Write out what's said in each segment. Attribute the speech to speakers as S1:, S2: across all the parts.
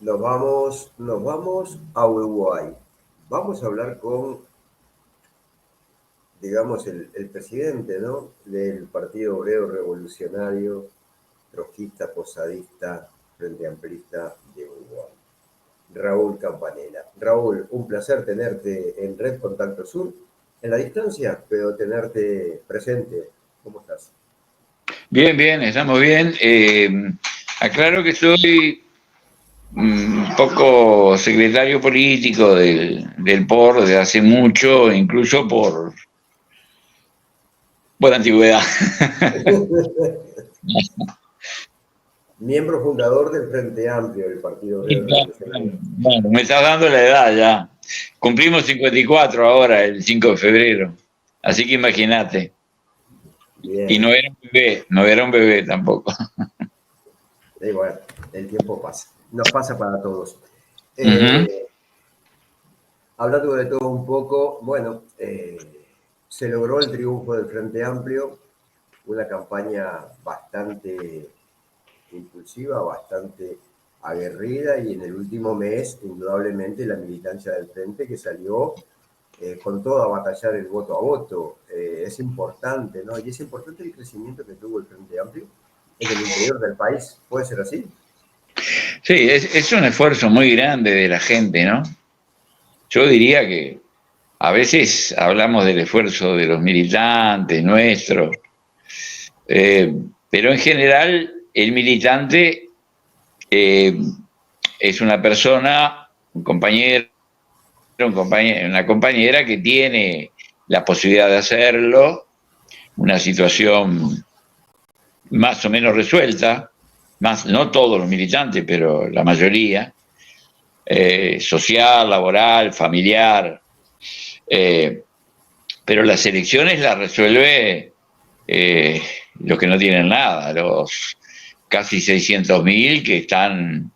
S1: Nos vamos a Uruguay. Vamos a hablar con, digamos, el presidente, ¿no? Del Partido Obrero Revolucionario, trotskista, posadista, frente amplista de Uruguay, Raúl Campanella. Raúl, un placer tenerte en Red Contacto Sur, en la distancia, pero tenerte presente. ¿Cómo estás?
S2: Bien, bien, estamos bien. Aclaro que soy un poco secretario político del POR desde hace mucho, incluso por antigüedad.
S1: Miembro fundador del Frente Amplio del Partido Obrero Revolucionario.
S2: Bueno, me estás dando la edad ya. Cumplimos 54 ahora, el 5 de febrero. Así que imagínate. Y
S1: Bien.
S2: no era un bebé, no era un bebé tampoco.
S1: Y bueno, el tiempo pasa. Nos pasa para todos.
S2: Ujú.
S1: Eh, Hablando de todo un poco, bueno, se logró el triunfo del Frente Amplio, una campaña bastante impulsiva, bastante aguerrida y en el último mes, indudablemente, la militancia del Frente que salió con todo a batallar el voto a voto. Es importante, ¿no? Y es importante el crecimiento que tuvo el Frente Amplio en el interior del país. ¿Puede ser así?
S2: Sí, es un esfuerzo muy grande de la gente, ¿no? Yo diría que a veces hablamos del esfuerzo de los militantes nuestros, eh, pero en general el militante eh, es una persona, un compañero, una compañera que tiene la posibilidad de hacerlo, una situación más o menos resuelta, más, no todos los militantes, pero la mayoría, social, laboral, familiar, eh, pero las elecciones las resuelve eh, los que no tienen nada, los casi 600.000 que están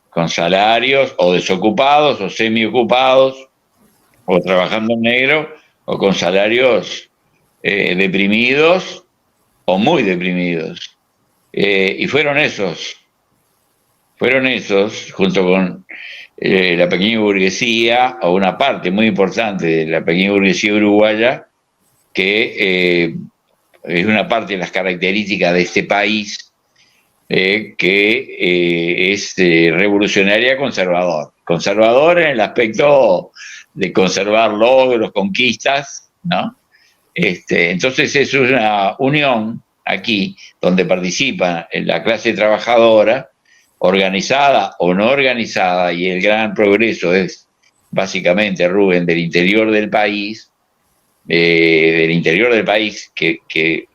S2: con salarios o desocupados o semiocupados o trabajando en negro o con salarios deprimidos o muy deprimidos. Y fueron esos, junto con la pequeña burguesía, o una parte muy importante de la pequeña burguesía uruguaya, que es una parte de las características de este país, que es revolucionaria conservador. Conservador en el aspecto de conservar logros, conquistas, ¿no? Entonces es una unión aquí donde participa la clase trabajadora, organizada o no organizada, y el gran progreso es básicamente, Rubén, del interior del país que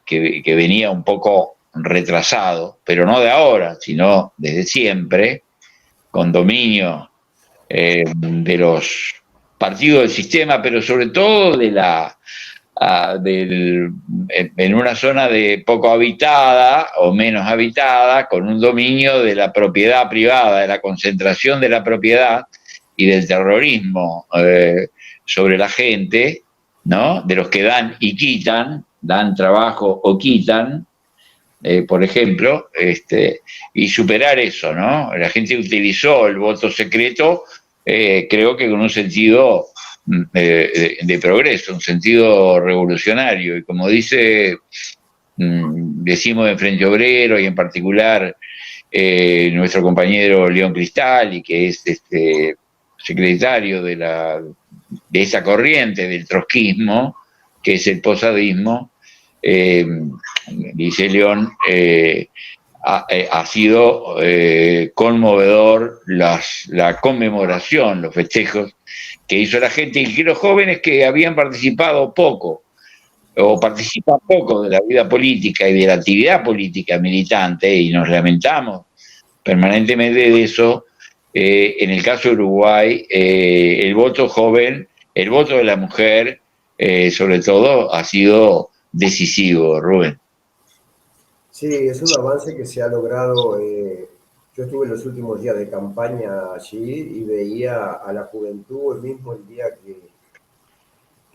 S2: venía un poco retrasado, pero no de ahora, sino desde siempre, con dominio de los partidos del sistema, pero sobre todo en una zona de poco habitada o menos habitada, con un dominio de la propiedad privada, de la concentración de la propiedad y del terrorismo sobre la gente, ¿no? De los que dan y quitan, dan trabajo o quitan, por ejemplo, y superar eso, ¿no? La gente utilizó el voto secreto, creo que con un sentido de progreso, un sentido revolucionario, y como decimos en Frente Obrero y en particular nuestro compañero León Cristal, que es secretario de esa corriente del trotskismo, que es el posadismo, eh, dice León, ha sido conmovedor la conmemoración, los festejos que hizo la gente y que los jóvenes que habían participado poco o participan poco de la vida política y de la actividad política militante, y nos lamentamos permanentemente de eso. En el caso de Uruguay, el voto joven, el voto de la mujer, sobre todo, ha sido decisivo, Rubén.
S1: Sí, es un avance que se ha logrado. Yo estuve en los últimos días de campaña allí y veía a la juventud el mismo el día que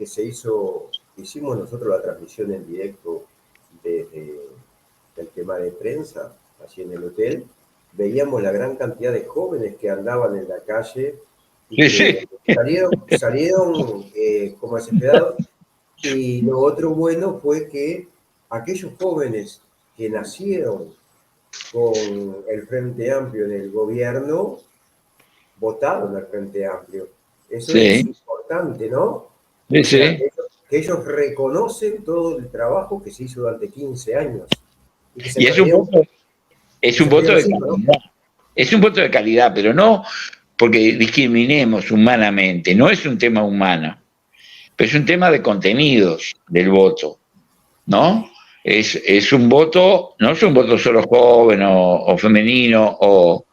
S1: hicimos nosotros la transmisión en directo desde el tema de prensa, allí en el hotel. veíamos la gran cantidad de jóvenes que andaban en la calle y
S2: Sí,
S1: que
S2: sí.
S1: salieron como desesperados. Y lo otro bueno fue que aquellos jóvenes que nacieron con el Frente Amplio en el gobierno, votaron al Frente Amplio. Eso es
S2: Sí,
S1: importante, ¿no?
S2: sí,
S1: O sea,
S2: sí.
S1: que ellos reconocen todo el trabajo que se hizo durante 15 años y que se
S2: Y
S1: perdieron,
S2: es
S1: que
S2: un
S1: se
S2: voto
S1: perdieron
S2: de
S1: 5, ¿no?
S2: calidad. Es un voto de calidad, pero no porque discriminemos humanamente. No es un tema humano, pero es un tema de contenidos del voto, ¿no? Es un voto, no es un voto solo joven o femenino o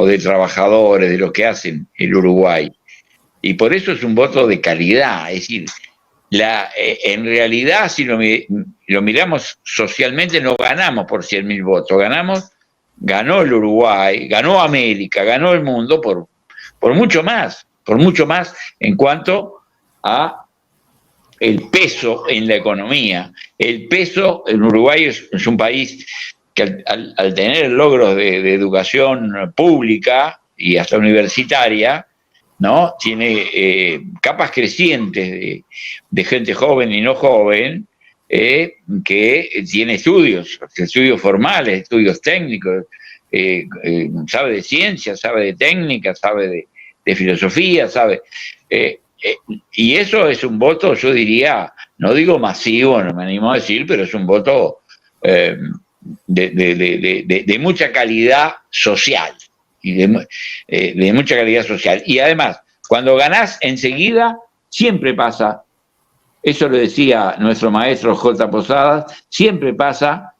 S2: de trabajadores, de lo que hacen el Uruguay. Y por eso es un voto de calidad. Es decir, en realidad, si lo miramos socialmente, no ganamos por 100.000 votos, ganó el Uruguay, ganó América, ganó el mundo por mucho más en cuanto a el peso en la economía. El peso en Uruguay es un país que al tener logros de educación pública y hasta universitaria, ¿no? Tiene capas crecientes de gente joven y no joven que tiene estudios formales, estudios técnicos, sabe de ciencia, sabe de técnica, sabe de filosofía, sabe. Y eso es un voto, yo diría, no digo masivo, no me animo a decir, pero es un voto eh, de mucha calidad social y de mucha calidad social. Y además, cuando ganás enseguida, siempre pasa, eso lo decía nuestro maestro J. Posadas, siempre pasa,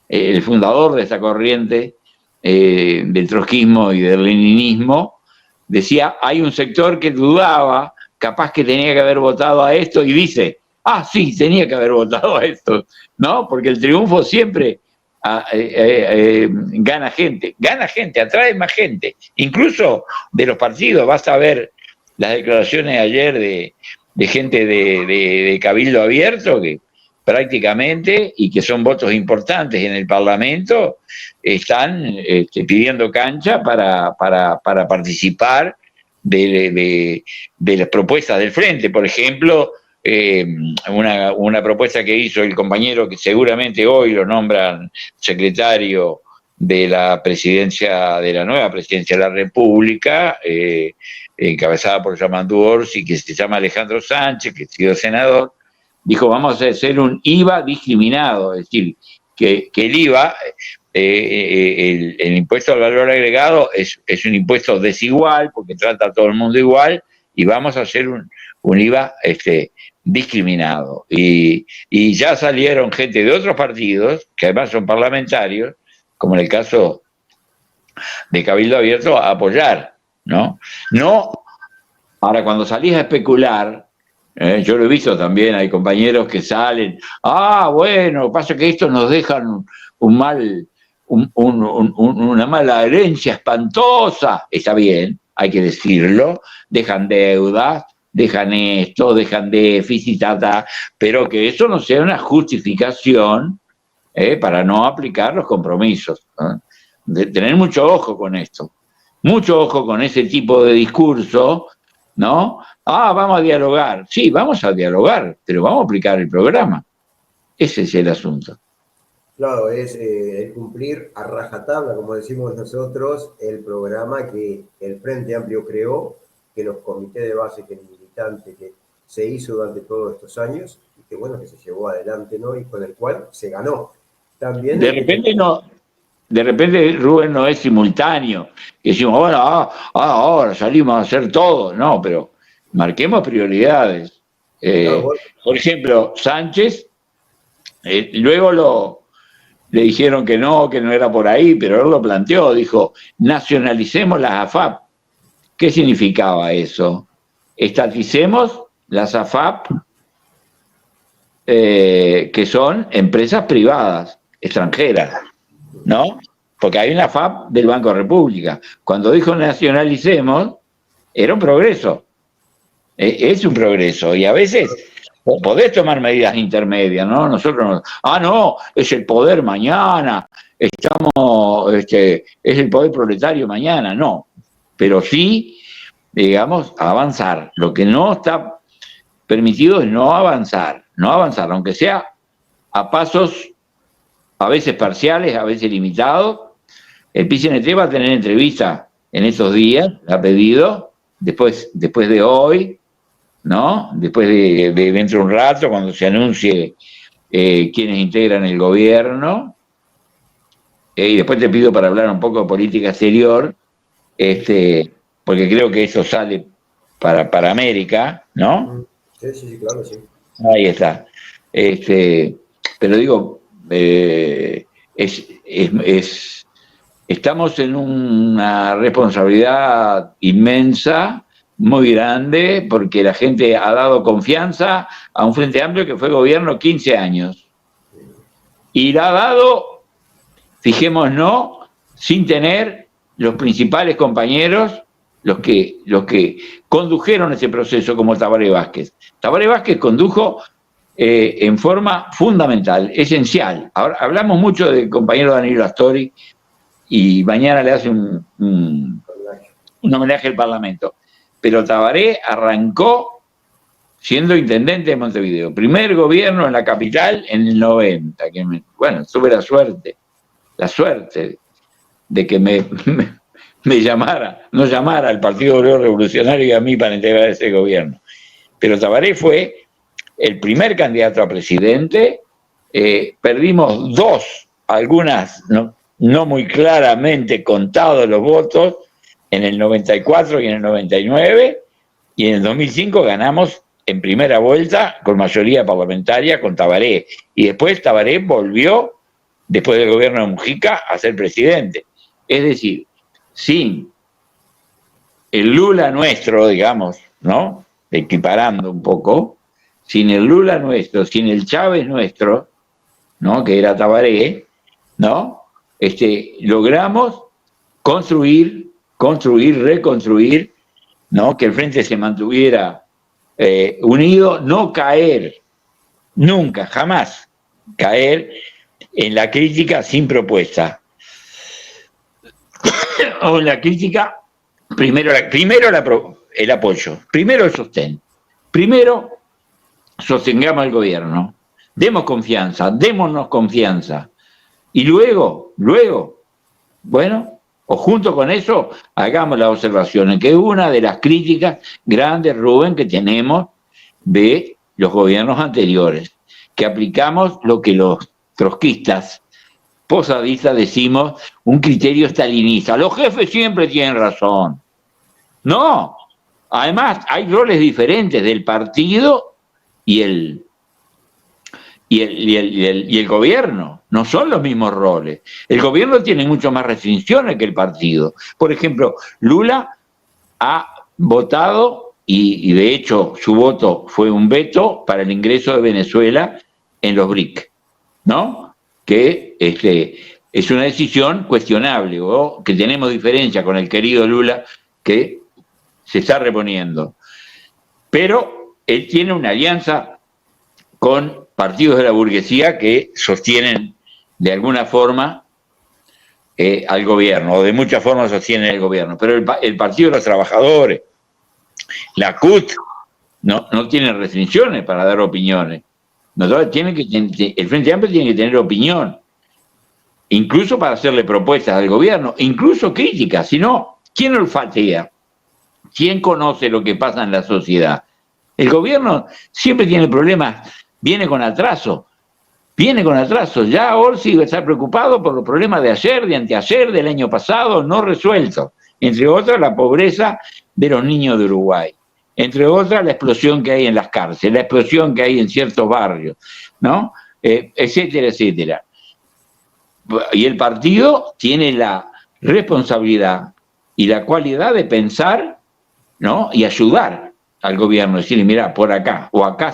S2: el fundador de esta corriente del trotskismo y del leninismo, decía, hay un sector que dudaba, capaz que tenía que haber votado a esto, y dice, ah, sí, tenía que haber votado a esto, ¿no? Porque el triunfo siempre gana gente, atrae más gente, incluso de los partidos. Basta ver las declaraciones ayer de gente de Cabildo Abierto, que prácticamente, y que son votos importantes en el Parlamento, están pidiendo cancha para participar de las propuestas del Frente. Por ejemplo, una propuesta que hizo el compañero que seguramente hoy lo nombran secretario de la presidencia, de la nueva presidencia de la República, encabezada por Yamandu Orsi, que se llama Alejandro Sánchez, que ha sido senador, dijo, vamos a hacer un IVA discriminado, es decir, que el IVA, el impuesto al valor agregado, es un impuesto desigual, porque trata a todo el mundo igual, y vamos a hacer un IVA discriminado. Y ya salieron gente de otros partidos, que además son parlamentarios, como en el caso de Cabildo Abierto, a apoyar, ¿no? No, ahora cuando salís a especular, yo lo he visto también, hay compañeros que salen, bueno, pasa que estos nos dejan una mala herencia espantosa, está bien, hay que decirlo, dejan deudas, dejan esto, dejan déficit, pero que eso no sea una justificación para no aplicar los compromisos, ¿no? De tener mucho ojo con esto, mucho ojo con ese tipo de discurso, ¿no? Vamos a dialogar. Sí, vamos a dialogar, pero vamos a aplicar el programa. Ese es el asunto.
S1: Claro, es cumplir a rajatabla, como decimos nosotros, el programa que el Frente Amplio creó, que los comités de base, que el militante que se hizo durante todos estos años, y que bueno, que se llevó adelante, ¿no? Y con el cual se ganó. También
S2: De repente no, de repente, Rubén, no es simultáneo. Que decimos, bueno, ahora salimos a hacer todo. No, pero marquemos prioridades.
S1: claro, bueno,
S2: Por ejemplo, Sánchez, luego le dijeron que no era por ahí, pero él lo planteó, dijo, nacionalicemos las AFAP. ¿Qué significaba eso? Estaticemos las AFAP, que son empresas privadas, extranjeras, ¿no? Porque hay una FAP del Banco República. Cuando dijo nacionalicemos, era un progreso. Es un progreso. Y a veces podés tomar medidas intermedias, ¿no? Nosotros no, es el poder mañana, estamos no, es el poder proletario mañana, no. Pero sí, digamos, avanzar. Lo que no está permitido es no avanzar, aunque sea a pasos a veces parciales, a veces limitados. El PCNT va a tener entrevista en esos días, ha pedido, después de hoy, ¿no? Después de dentro de un rato, cuando se anuncie quienes integran el gobierno. Y después te pido para hablar un poco de política exterior, porque creo que eso sale para América, ¿no?
S1: Sí, sí, sí, claro, sí.
S2: Ahí está. Pero digo, estamos en una responsabilidad inmensa, muy grande, porque la gente ha dado confianza a un Frente Amplio que fue gobierno 15 años. Y la ha dado, fijémonos, sin tener los principales compañeros, los que condujeron ese proceso, como Tabaré Vázquez. Tabaré Vázquez condujo en forma fundamental, esencial. Ahora hablamos mucho del compañero Danilo Astori y mañana le hace un homenaje al Parlamento. Pero Tabaré arrancó siendo intendente de Montevideo. Primer gobierno en la capital en el 90. Bueno, tuve la suerte de que me llamara, no llamara al Partido Obrero Revolucionario y a mí para integrar ese gobierno. Pero Tabaré fue el primer candidato a presidente. Perdimos dos, algunas no muy claramente contados los votos, en el 94 y en el 99, y en el 2005 ganamos en primera vuelta con mayoría parlamentaria con Tabaré. Y después Tabaré volvió, después del gobierno de Mujica, a ser presidente. Es decir, sin el Lula nuestro, digamos, ¿no? Equiparando un poco, sin el Lula nuestro, sin el Chávez nuestro, ¿no? Que era Tabaré, ¿no? Logramos construir, reconstruir, ¿no? Que el frente se mantuviera unido, no caer, nunca, jamás caer en la crítica sin propuesta. O en la crítica, primero el apoyo, primero el sostén, primero sostengamos al gobierno, démonos confianza, y luego, bueno, o junto con eso, hagamos las observaciones, que es una de las críticas grandes, Rubén, que tenemos de los gobiernos anteriores, que aplicamos lo que los trotskistas, posadistas decimos, un criterio stalinista. Los jefes siempre tienen razón. No, además hay roles diferentes del partido y el gobierno. No son los mismos roles. El gobierno tiene mucho más restricciones que el partido. Por ejemplo, Lula ha votado, y de hecho su voto fue un veto para el ingreso de Venezuela en los BRIC, ¿no? Que es una decisión cuestionable, o que tenemos diferencia con el querido Lula, que se está reponiendo. Pero él tiene una alianza con partidos de la burguesía que sostienen de alguna forma al gobierno, o de muchas formas sostienen el gobierno. Pero el Partido de los Trabajadores, la CUT, no tiene restricciones para dar opiniones. El Frente Amplio tiene que tener opinión, incluso para hacerle propuestas al gobierno, incluso críticas. Si no, ¿quién olfatea? ¿Quién conoce lo que pasa en la sociedad? El gobierno siempre tiene problemas, viene con atraso. Ya Orsi va a estar preocupado por los problemas de ayer, de anteayer, del año pasado, no resueltos. Entre otras, la pobreza de los niños de Uruguay. Entre otras, la explosión que hay en las cárceles, la explosión que hay en ciertos barrios, ¿no? Etcétera, etcétera. Y el partido tiene la responsabilidad y la cualidad de pensar, ¿no? Y ayudar al gobierno, decirle, mira, por acá, o acá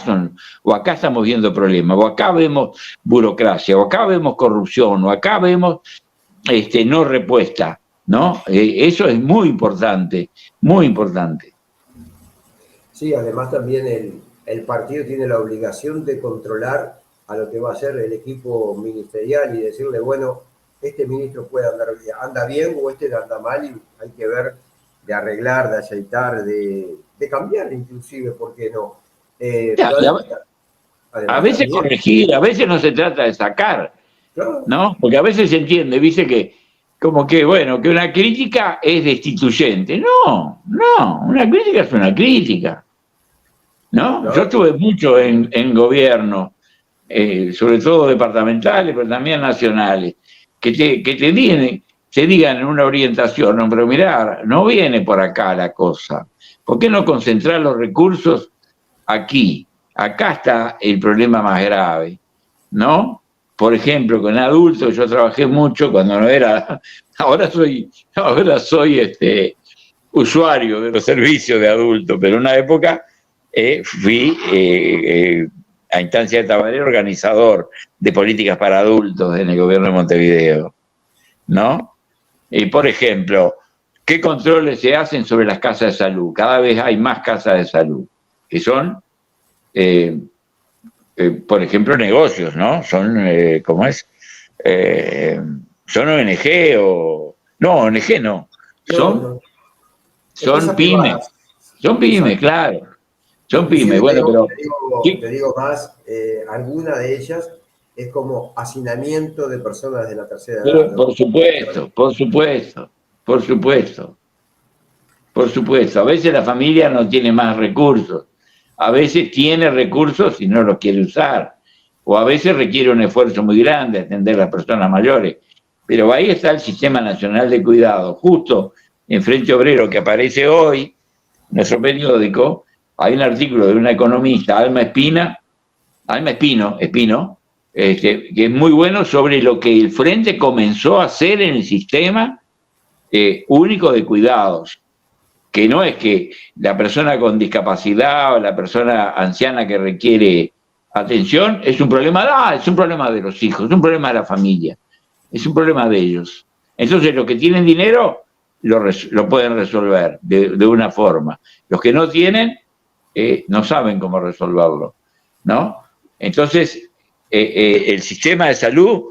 S2: estamos viendo problemas, o acá vemos burocracia, o acá vemos corrupción, o acá vemos no respuesta, ¿no? Eso es muy importante, muy importante.
S1: Sí, además también el partido tiene la obligación de controlar a lo que va a ser el equipo ministerial y decirle, bueno, este ministro puede anda bien o este anda mal y hay que ver de arreglar, de aceitar, de cambiar inclusive, ¿por qué no?
S2: Ya,
S1: Pero
S2: a
S1: además
S2: veces
S1: también,
S2: corregir, a veces no se trata de sacar,
S1: claro,
S2: ¿no? Porque a veces se entiende, dice que como que, bueno, que una crítica es destituyente. No, no, una crítica es una crítica, ¿no? Yo
S1: claro,
S2: estuve mucho en gobierno, sobre todo departamentales, pero también nacionales, te digan en una orientación, no, pero mirá, no viene por acá la cosa. ¿Por qué no concentrar los recursos aquí? Acá está el problema más grave, ¿no? Por ejemplo, con adultos yo trabajé mucho cuando no era, ahora soy usuario de los servicios de adultos, pero en una época fui a instancia de Tabaré organizador de políticas para adultos en el gobierno de Montevideo, ¿no? Y por ejemplo, ¿qué controles se hacen sobre las casas de salud? Cada vez hay más casas de salud, que son, por ejemplo, negocios, ¿no? Son, ¿cómo es? Son ONG o... No, ONG no.
S1: no,
S2: Son,
S1: no,
S2: son
S1: empresas
S2: pymes.
S1: privadas,
S2: Son pymes,
S1: exacto.
S2: claro. Son pymes.
S1: Inclusive
S2: Bueno, pero...
S1: te
S2: ¿qué?
S1: digo más, alguna de ellas es como hacinamiento de personas de la tercera edad,
S2: Pero,
S1: ¿no?
S2: por supuesto, por supuesto, por supuesto, por supuesto. A veces la familia no tiene más recursos. A veces tiene recursos y no los quiere usar. O a veces requiere un esfuerzo muy grande atender a las personas mayores. Pero ahí está el Sistema Nacional de Cuidado. Justo en Frente Obrero que aparece hoy, nuestro periódico, hay un artículo de una economista, Espino, que es muy bueno sobre lo que el Frente comenzó a hacer en el sistema único de cuidados, que no es que la persona con discapacidad o la persona anciana que requiere atención es un problema de los hijos, es un problema de la familia, es un problema de ellos. Entonces los que tienen dinero lo pueden resolver de una forma. Los que no tienen no saben cómo resolverlo, ¿no? Entonces, el sistema de salud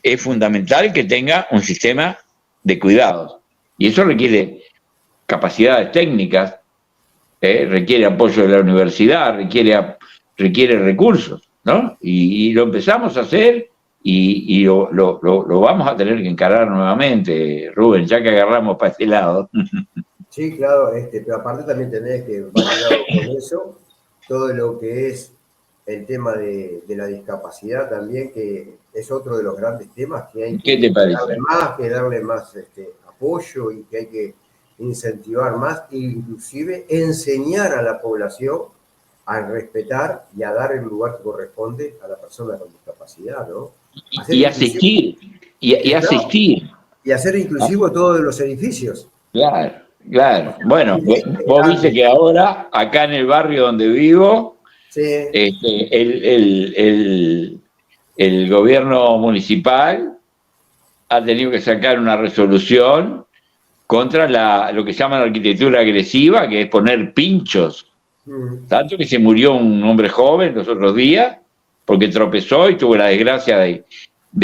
S2: es fundamental que tenga un sistema de cuidados. Y eso requiere capacidades técnicas, requiere apoyo de la universidad, requiere recursos, ¿no? Y lo empezamos a hacer y lo vamos a tener que encarar nuevamente, Rubén, ya que agarramos para este lado.
S1: Sí, claro, pero aparte también tenés que va ligado con eso todo lo que es el tema de la discapacidad también, que es otro de los grandes temas que hay
S2: ¿Qué te parece?
S1: que darle más apoyo y que hay que incentivar más, e inclusive enseñar a la población a respetar y a dar el lugar que corresponde a la persona con discapacidad, ¿no? Hacer
S2: Y
S1: inclusivo,
S2: asistir, y
S1: claro,
S2: asistir.
S1: y hacer inclusivo todos los edificios.
S2: Claro,
S1: O
S2: claro.
S1: sea,
S2: Bueno, vos viste
S1: antes,
S2: que ahora, acá en el barrio donde vivo,
S1: sí,
S2: el gobierno municipal ha tenido que sacar una resolución contra lo que se llama la arquitectura agresiva, que es poner pinchos. Tanto que se murió un hombre joven los otros días, porque tropezó y tuvo la desgracia de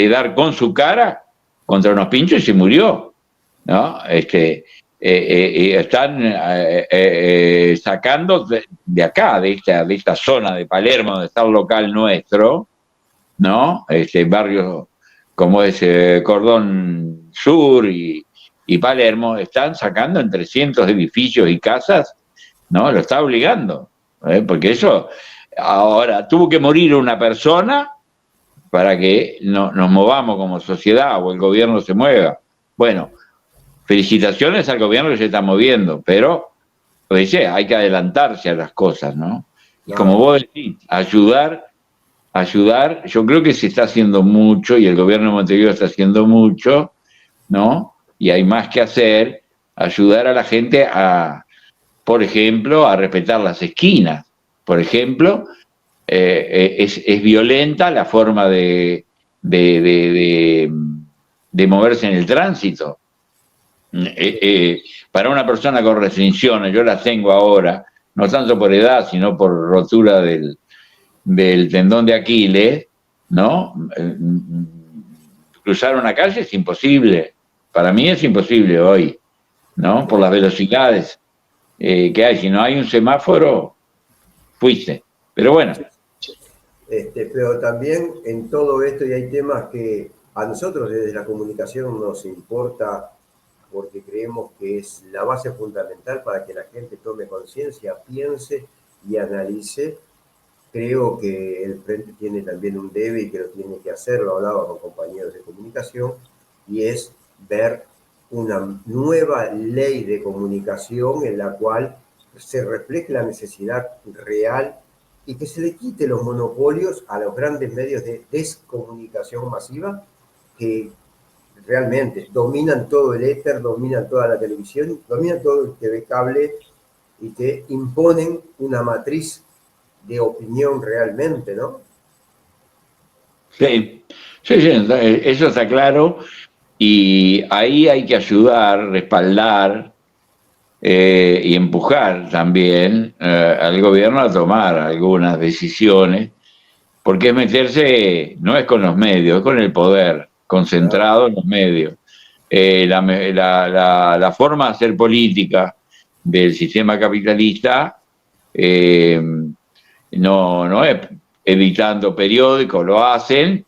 S2: dar con su cara contra unos pinchos y se murió, ¿no? Están sacando de acá, de esta zona de Palermo, donde está el local nuestro, ¿no? Barrios como es Cordón Sur y Palermo, están sacando entre cientos de edificios y casas, ¿no? Lo está obligando, porque eso, ahora tuvo que morir una persona para que nos movamos como sociedad o el gobierno se mueva. Bueno, felicitaciones al gobierno que se está moviendo, pero oye, hay que adelantarse a las cosas, ¿no? Y como
S1: claro.
S2: vos decís, ayudar, yo creo que se está haciendo mucho y el gobierno de Montevideo está haciendo mucho, ¿no? Y hay más que hacer, ayudar a la gente por ejemplo, a respetar las esquinas. Por ejemplo, es violenta la forma de moverse en el tránsito. Para una persona con restricciones, yo las tengo ahora, no tanto por edad, sino por rotura del tendón de Aquiles, ¿no? cruzar una calle es imposible. Para mí es imposible hoy, ¿no? Por las velocidades que hay. Si no hay un semáforo, fuiste. Pero bueno.
S1: Pero también en todo esto, y hay temas que a nosotros desde la comunicación nos importa porque creemos que es la base fundamental para que la gente tome conciencia, piense y analice. Creo que el Frente tiene también un debe y que lo tiene que hacer, lo hablaba con compañeros de comunicación, y es ver una nueva ley de comunicación en la cual se refleje la necesidad real y que se le quite los monopolios a los grandes medios de descomunicación masiva que realmente dominan todo el éter, dominan toda la televisión, dominan todo el TV cable y que imponen una matriz de opinión realmente, ¿no?
S2: Sí, sí, sí, eso está claro, y ahí hay que ayudar, respaldar y empujar también al gobierno a tomar algunas decisiones, porque es meterse, no es con los medios, es con el poder concentrado en los medios. La forma de hacer política del sistema capitalista no es editando periódicos, lo hacen,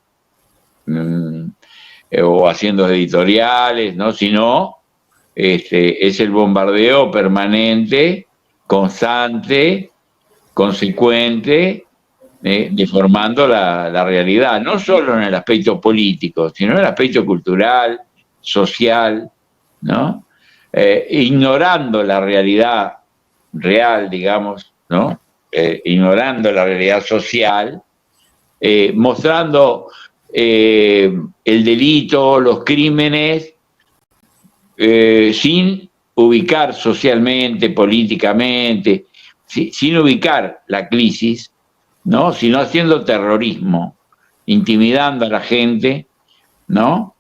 S2: o haciendo editoriales, ¿no? Sino es el bombardeo permanente, constante, consecuente, deformando la realidad, no solo en el aspecto político, sino en el aspecto cultural, social, ¿no? Ignorando la realidad real, digamos, ¿no? Ignorando la realidad social, mostrando el delito, los crímenes, sin ubicar socialmente, políticamente, sin ubicar la crisis, ¿no? Sino haciendo terrorismo, intimidando a la gente, ¿no?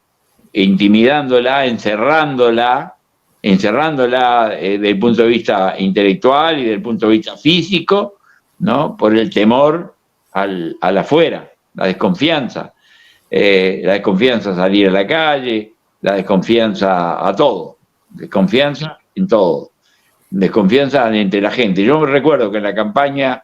S2: Intimidándola, encerrándola desde el punto de vista intelectual y desde el punto de vista físico, ¿no? Por el temor al afuera, la desconfianza a salir a la calle, la desconfianza a todo, desconfianza en todo, desconfianza entre la gente. Yo me recuerdo que en la campaña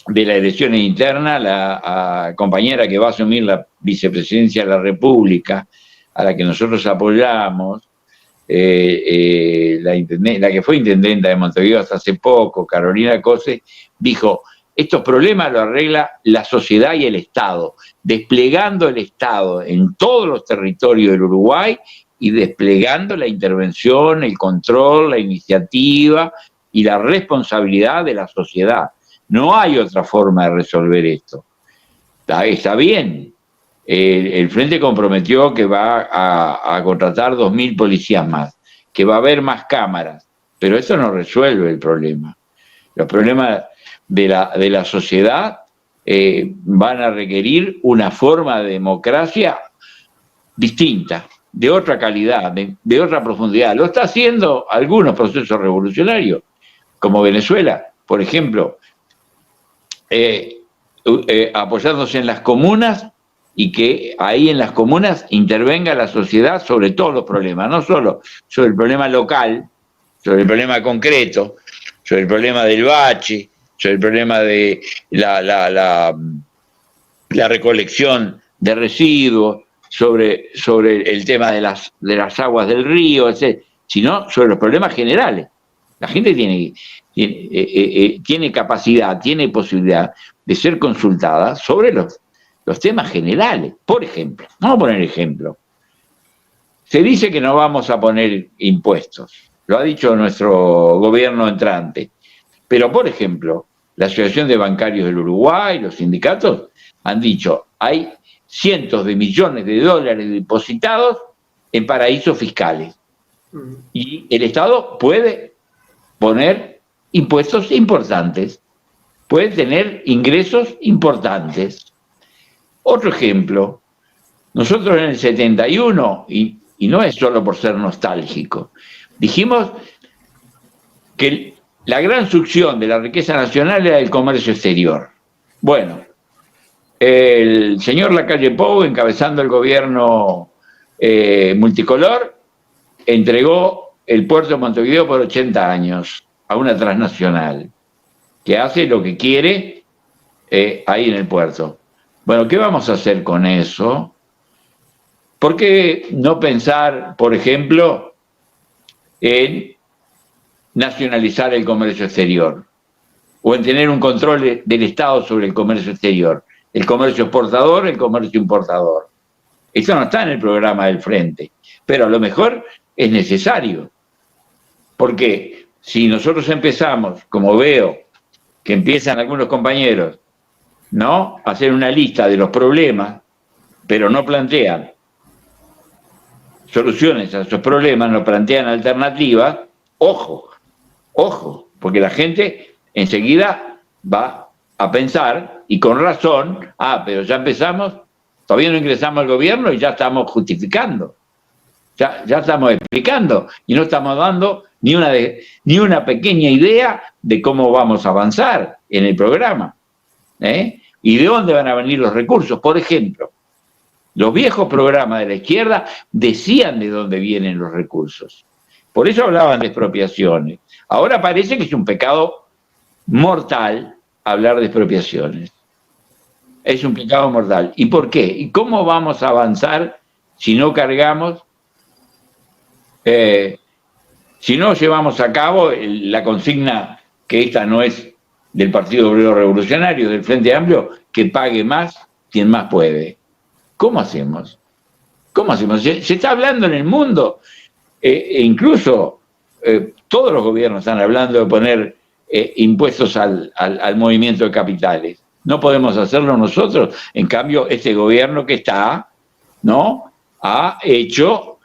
S2: de las elecciones internas, la compañera que va a asumir la vicepresidencia de la República, a la que nosotros apoyamos, la que fue intendenta de Montevideo hasta hace poco, Carolina Cose, dijo: estos problemas los arregla la sociedad y el Estado, desplegando el Estado en todos los territorios del Uruguay y desplegando la intervención, el control, la iniciativa y la responsabilidad de la sociedad. No hay otra forma de resolver esto. Está bien. El Frente comprometió que va a contratar 2.000 policías más, que va a haber más cámaras, pero eso no resuelve el problema. Los problemas de la sociedad van a requerir una forma de democracia distinta, de otra calidad, de otra profundidad. Lo está haciendo algunos procesos revolucionarios, como Venezuela, por ejemplo, apoyándose en las comunas, y que ahí en las comunas intervenga la sociedad sobre todos los problemas, no solo sobre el problema local, sobre el problema concreto, sobre el problema del bache, sobre el problema de la recolección de residuos, sobre el tema de las aguas del río, etc., sino sobre los problemas generales. La gente tiene capacidad, tiene posibilidad de ser consultada sobre los temas generales. Por ejemplo, vamos a poner ejemplo. Se dice que no vamos a poner impuestos, lo ha dicho nuestro gobierno entrante, pero por ejemplo, la Asociación de Bancarios del Uruguay, los sindicatos, han dicho: hay cientos de millones de dólares depositados en paraísos fiscales y el Estado puede poner impuestos importantes, puede tener ingresos importantes. Otro ejemplo, nosotros en el 71, y no es solo por ser nostálgico, dijimos que la gran succión de la riqueza nacional era el comercio exterior. Bueno, el señor Lacalle Pou, encabezando el gobierno multicolor, entregó el puerto de Montevideo por 80 años a una transnacional que hace lo que quiere ahí en el puerto. Bueno, ¿qué vamos a hacer con eso? ¿Por qué no pensar, por ejemplo, en nacionalizar el comercio exterior? O en tener un control del Estado sobre el comercio exterior. El comercio exportador, el comercio importador. Eso no está en el programa del Frente, pero a lo mejor es necesario. Porque si nosotros empezamos, como veo que empiezan algunos compañeros, ¿no?, a hacer una lista de los problemas, pero no plantean soluciones a esos problemas, no plantean alternativas, ojo, porque la gente enseguida va a pensar, y con razón, pero ya empezamos, todavía no ingresamos al gobierno y ya estamos justificando, ya estamos explicando, y no estamos dando ni una pequeña idea de cómo vamos a avanzar en el programa, y de dónde van a venir los recursos. Por ejemplo, los viejos programas de la izquierda decían de dónde vienen los recursos. Por eso hablaban de expropiaciones. Ahora parece que es un pecado mortal hablar de expropiaciones. Es un pecado mortal. ¿Y por qué? ¿Y cómo vamos a avanzar si no cargamos, si no llevamos a cabo la consigna, que esta no es del Partido Obrero Revolucionario, del Frente Amplio, que pague más quien más puede? ¿Cómo hacemos? ¿Cómo hacemos? Se está hablando en el mundo, incluso todos los gobiernos están hablando de poner impuestos al movimiento de capitales. No podemos hacerlo nosotros. En cambio, este gobierno que está, ¿no?, ha hecho,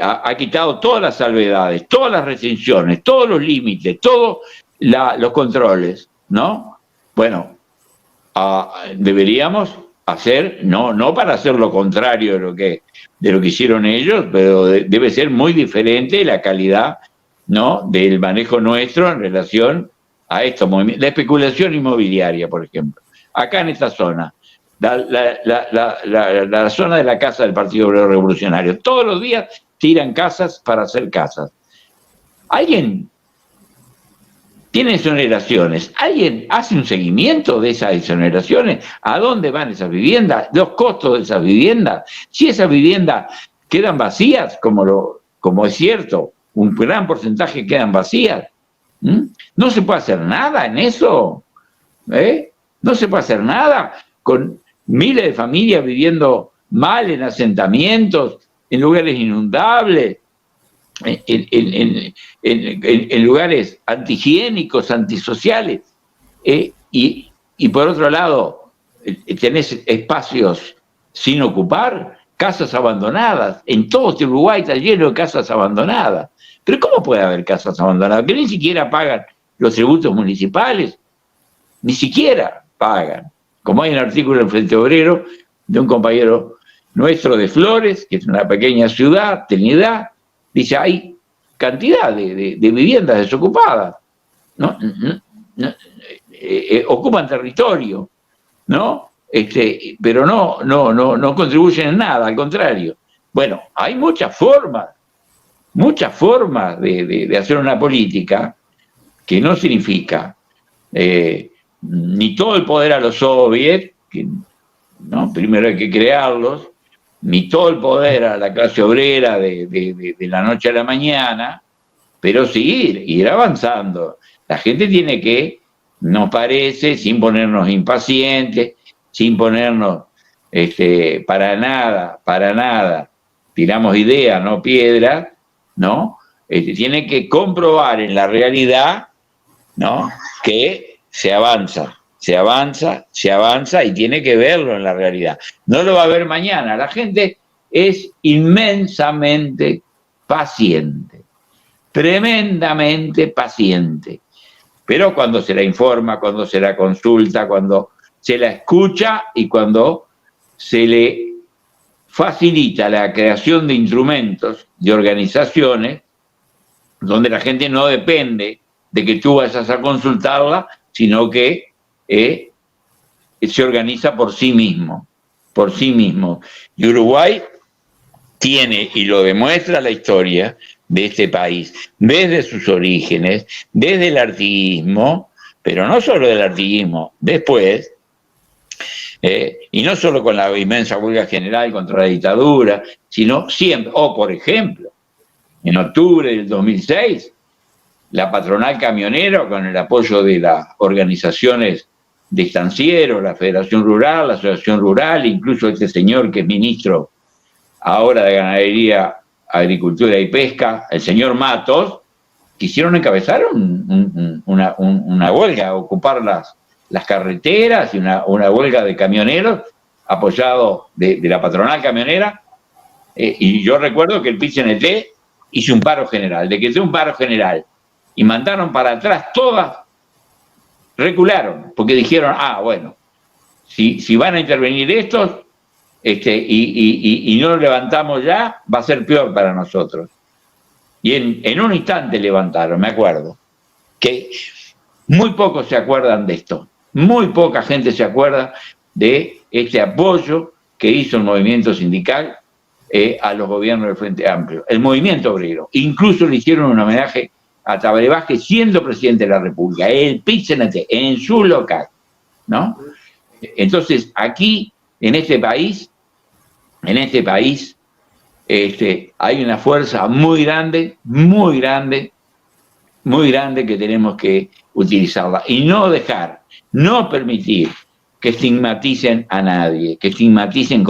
S2: ha quitado todas las salvedades, todas las restricciones, todos los límites, todos los controles, ¿no? Bueno, deberíamos hacer, no para hacer lo contrario de lo que hicieron ellos, pero debe ser muy diferente la calidad, ¿no?, del manejo nuestro en relación a estos movimientos. La especulación inmobiliaria, por ejemplo. Acá en esta zona, la zona de la casa del Partido Obrero Revolucionario, todos los días tiran casas para hacer casas. ¿Alguien tiene exoneraciones? ¿Alguien hace un seguimiento de esas exoneraciones? ¿A dónde van esas viviendas? ¿Los costos de esas viviendas? Si esas viviendas quedan vacías, como es cierto, un gran porcentaje quedan vacías, no se puede hacer nada en eso, no se puede hacer nada con miles de familias viviendo mal en asentamientos, en lugares inundables, en lugares antihigiénicos, antisociales, y por otro lado tenés espacios sin ocupar, casas abandonadas. En todo este Uruguay está lleno de casas abandonadas. Pero ¿cómo puede haber casas abandonadas? Que ni siquiera pagan los tributos municipales, ni siquiera pagan. Como hay un artículo en el Frente Obrero de un compañero nuestro de Flores, que es una pequeña ciudad, Trinidad, dice, hay cantidad de viviendas desocupadas, ¿no? Ocupan territorio, ¿no? Pero no contribuyen en nada, al contrario. Bueno, hay muchas formas de hacer una política que no significa ni todo el poder a los soviets, ¿no?, primero hay que crearlos, ni todo el poder a la clase obrera de la noche a la mañana, pero sí ir avanzando. La gente tiene que, nos parece, sin ponernos impacientes, sin ponernos para nada, tiramos ideas, no piedras, ¿no? Tiene que comprobar en la realidad, ¿no?, que se avanza y tiene que verlo en la realidad. No lo va a ver mañana. La gente es inmensamente paciente, tremendamente paciente. Pero cuando se la informa, cuando se la consulta, cuando se la escucha y cuando se le facilita la creación de instrumentos, de organizaciones, donde la gente no depende de que tú vayas a consultarla, sino que se organiza por sí mismo, por sí mismo. Y Uruguay tiene, y lo demuestra la historia de este país, desde sus orígenes, desde el artiguismo, pero no solo del artiguismo, después, y no solo con la inmensa huelga general contra la dictadura, sino siempre, o por ejemplo, en octubre del 2006, la patronal camionera, con el apoyo de las organizaciones de estancieros, la Federación Rural, la Asociación Rural, incluso este señor que es ministro ahora de Ganadería, Agricultura y Pesca, el señor Matos, quisieron encabezar una huelga, ocupar las carreteras y una huelga de camioneros apoyado de la patronal camionera. Y yo recuerdo que el PIT-CNT hizo un paro general, decretó un paro general y mandaron para atrás todas, recularon, porque dijeron, bueno, si van a intervenir estos y no lo levantamos ya, va a ser peor para nosotros. Y en un instante levantaron, me acuerdo, que muy pocos se acuerdan de esto, muy poca gente se acuerda de este apoyo que hizo el movimiento sindical a los gobiernos del Frente Amplio, el movimiento obrero. Incluso le hicieron un homenaje a Tabaré Vázquez siendo presidente de la República, el PIT-CNT, en su local, ¿no? Entonces, aquí, en este país, hay una fuerza muy grande, muy grande, muy grande que tenemos que utilizarla y no dejar, no permitir que estigmaticen a nadie, que estigmaticen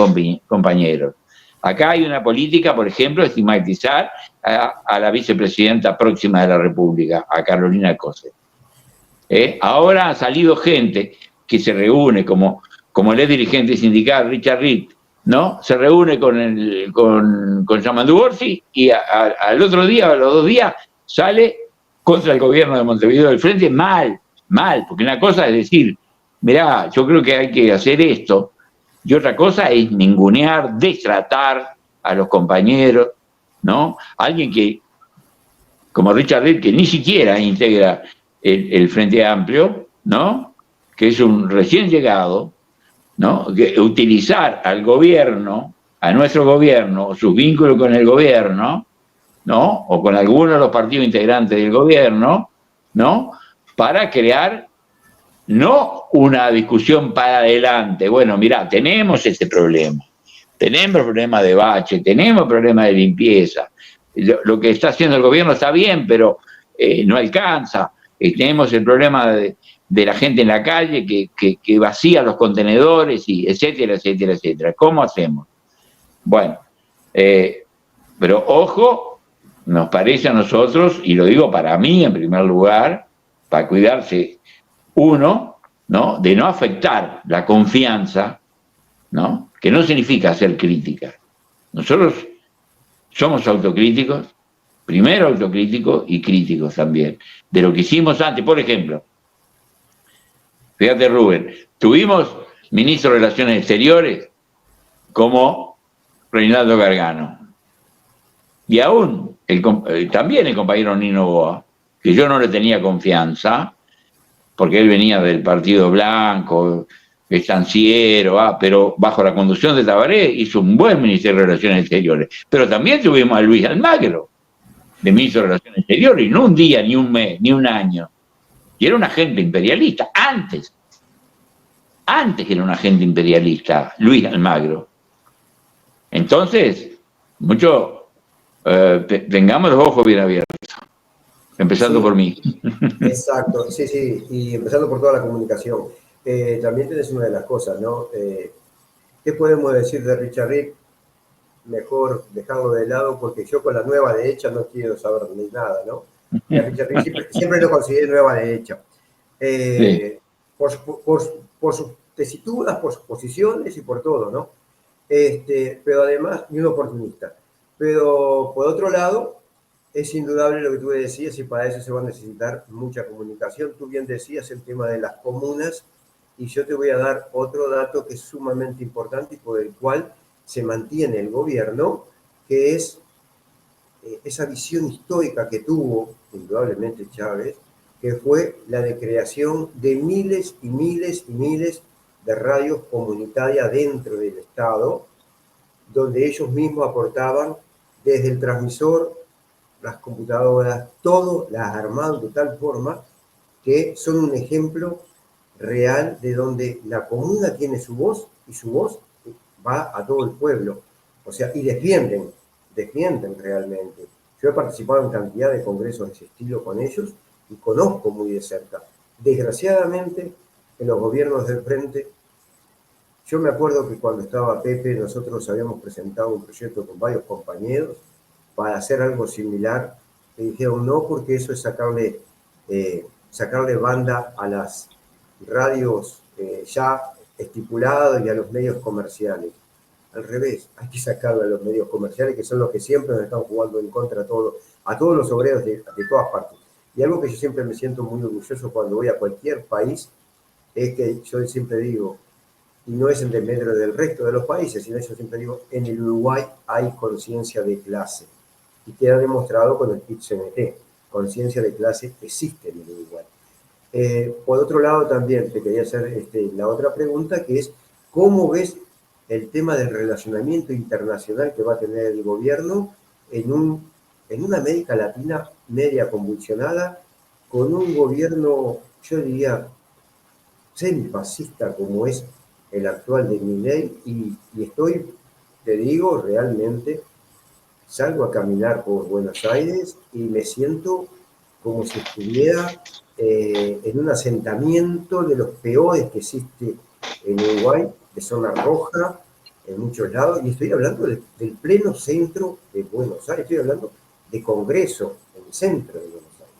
S2: compañeros. Acá hay una política, por ejemplo, de estigmatizar a la vicepresidenta próxima de la República, a Carolina Cose. Ahora ha salido gente que se reúne, como el ex dirigente sindical Richard Reed, ¿no? Se reúne con Yamandu Orsi y al otro día, a los 2 días, sale contra el gobierno de Montevideo del Frente, mal, porque una cosa es decir, mirá, yo creo que hay que hacer esto, y otra cosa es ningunear, destratar a los compañeros, ¿no? Alguien que, como Richard Reed, que ni siquiera integra el Frente Amplio, ¿no? Que es un recién llegado, ¿no? Que utilizar al gobierno, a nuestro gobierno, sus vínculos con el gobierno, ¿no? O con algunos de los partidos integrantes del gobierno, ¿no? Para crear no una discusión para adelante. Bueno, mirá, tenemos este problema. Tenemos problemas de bache, tenemos problemas de limpieza. Lo que está haciendo el gobierno está bien, pero no alcanza. Tenemos el problema de la gente en la calle que vacía los contenedores, y etcétera, etcétera, etcétera. ¿Cómo hacemos? Bueno, pero ojo, nos parece a nosotros, y lo digo para mí en primer lugar, para cuidarse uno, ¿no? De no afectar la confianza, ¿no? Que no significa hacer crítica. Nosotros somos autocríticos, primero autocríticos y críticos también, de lo que hicimos antes. Por ejemplo, fíjate Rubén, tuvimos ministro de Relaciones Exteriores como Reinaldo Gargano. Y aún, también el compañero Nino Boa, que yo no le tenía confianza, porque él venía del Partido Blanco, estanciero, pero bajo la conducción de Tabaré hizo un buen Ministerio de Relaciones Exteriores. Pero también tuvimos a Luis Almagro, de Ministro de Relaciones Exteriores, y no un día, ni un mes, ni un año. Y era un agente imperialista, antes que era un agente imperialista, Luis Almagro. Entonces, tengamos los ojos bien abiertos. Empezando por mí.
S1: Exacto, sí, y empezando por toda la comunicación. También tienes una de las cosas, ¿no? ¿Qué podemos decir de Richard Reed? Mejor dejarlo de lado, porque yo con la nueva derecha no quiero saber ni nada, ¿no? Y a Richard Reed siempre lo consideré nueva derecha. Sí. Por sus tesituras, por sus posiciones y por todo, ¿no? Pero además, ni un oportunista. Pero por otro lado, es indudable lo que tú decías, y para eso se va a necesitar mucha comunicación. Tú bien decías el tema de las comunas, y yo te voy a dar otro dato que es sumamente importante y por el cual se mantiene el gobierno, que es esa visión histórica que tuvo, indudablemente Chávez, que fue la de creación de miles y miles y miles de radios comunitarias dentro del Estado, donde ellos mismos aportaban desde el transmisor, las computadoras, todo las armaban de tal forma que son un ejemplo real de donde la comuna tiene su voz y su voz va a todo el pueblo. O sea, y defienden realmente. Yo he participado en cantidad de congresos de ese estilo con ellos y conozco muy de cerca. Desgraciadamente, en los gobiernos del frente, yo me acuerdo que cuando estaba Pepe, nosotros habíamos presentado un proyecto con varios compañeros para hacer algo similar. Me dijeron no, porque eso es sacarle banda a las radios ya estipuladas y a los medios comerciales. Al revés, hay que sacarlo a los medios comerciales, que son los que siempre nos están jugando en contra a todos los obreros de todas partes. Y algo que yo siempre me siento muy orgulloso cuando voy a cualquier país, es que yo siempre digo, y no es en desmedro del resto de los países, sino yo siempre digo, en el Uruguay hay conciencia de clase. Y queda demostrado con el PIT-CNT. Conciencia de clase existe en el Uruguay. Por otro lado, también te quería hacer la otra pregunta, que es, ¿cómo ves el tema del relacionamiento internacional que va a tener el gobierno en una América Latina media convulsionada, con un gobierno, yo diría, semifascista como es el actual de Milei, y estoy, te digo, realmente, salgo a caminar por Buenos Aires y me siento como si estuviera en un asentamiento de los peores que existe en Uruguay, de zona roja, en muchos lados, y estoy hablando del pleno centro de Buenos Aires, estoy hablando de Congreso, en el centro de Buenos Aires.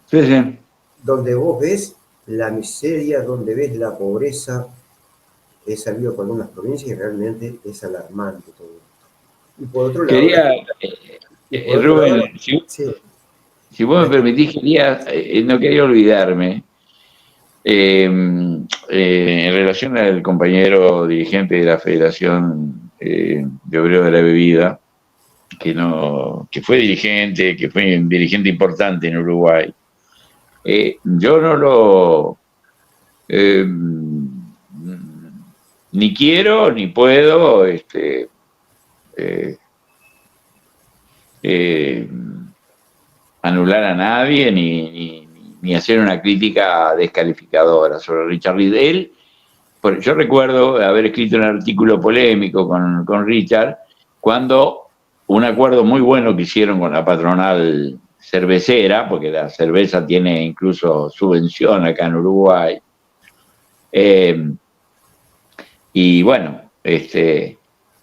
S2: Sí, sí.
S1: Donde vos ves la miseria, donde ves la pobreza. He salido con unas provincias y realmente es alarmante todo esto. Y por otro lado...
S2: Rubén,
S1: sí.
S2: si vos me permitís, no quería olvidarme, en relación al compañero dirigente de la Federación de Obreros de la Bebida, que fue un dirigente importante en Uruguay. Yo no lo... ni quiero ni puedo anular a nadie ni hacer una crítica descalificadora sobre Richard Reed. Yo recuerdo haber escrito un artículo polémico con Richard cuando un acuerdo muy bueno que hicieron con la patronal cervecera, porque la cerveza tiene incluso subvención acá en Uruguay. Y bueno,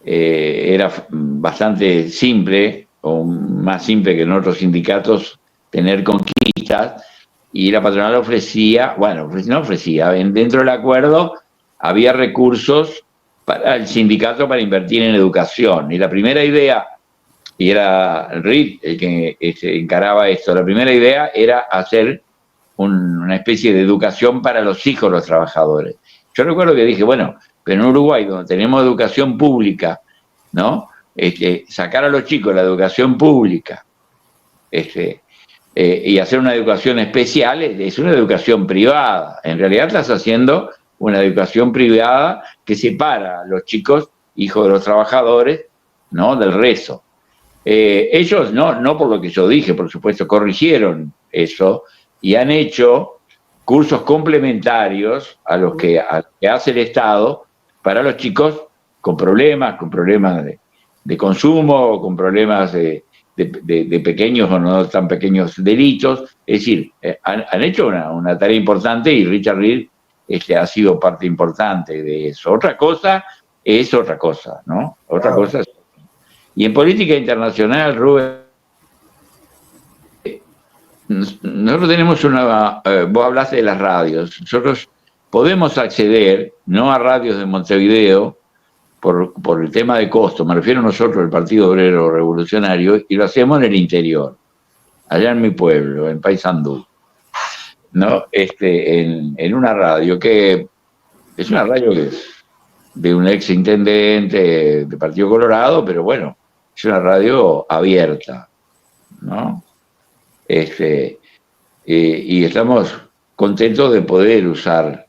S2: era bastante simple, o más simple que en otros sindicatos, tener conquistas, y la patronal ofrecía, dentro del acuerdo había recursos para el sindicato para invertir en educación. Y la primera idea, y era Reed el que encaraba esto, la primera idea era hacer una especie de educación para los hijos de los trabajadores. Yo recuerdo que dije, bueno, pero en Uruguay, donde tenemos educación pública, ¿no? Sacar a los chicos la educación pública y hacer una educación especial es una educación privada. En realidad estás haciendo una educación privada que separa a los chicos, hijos de los trabajadores, ¿no?, del resto. Ellos, no por lo que yo dije, por supuesto, corrigieron eso y han hecho cursos complementarios a los que hace el Estado para los chicos con problemas de consumo, con problemas de pequeños o no tan pequeños delitos. Es decir, han hecho una tarea importante y Richard Reed ha sido parte importante de eso. Otra cosa es otra cosa, ¿no? Otra cosa es... Y en política internacional, Rubén, nosotros tenemos vos hablaste de las radios, nosotros podemos acceder, no a radios de Montevideo, por el tema de costo, me refiero a nosotros, el Partido Obrero Revolucionario, y lo hacemos en el interior, allá en mi pueblo, en Paysandú, ¿no? En una radio que es una radio que es de un ex intendente de Partido Colorado, pero bueno, es una radio abierta, ¿no? Y estamos contentos de poder usar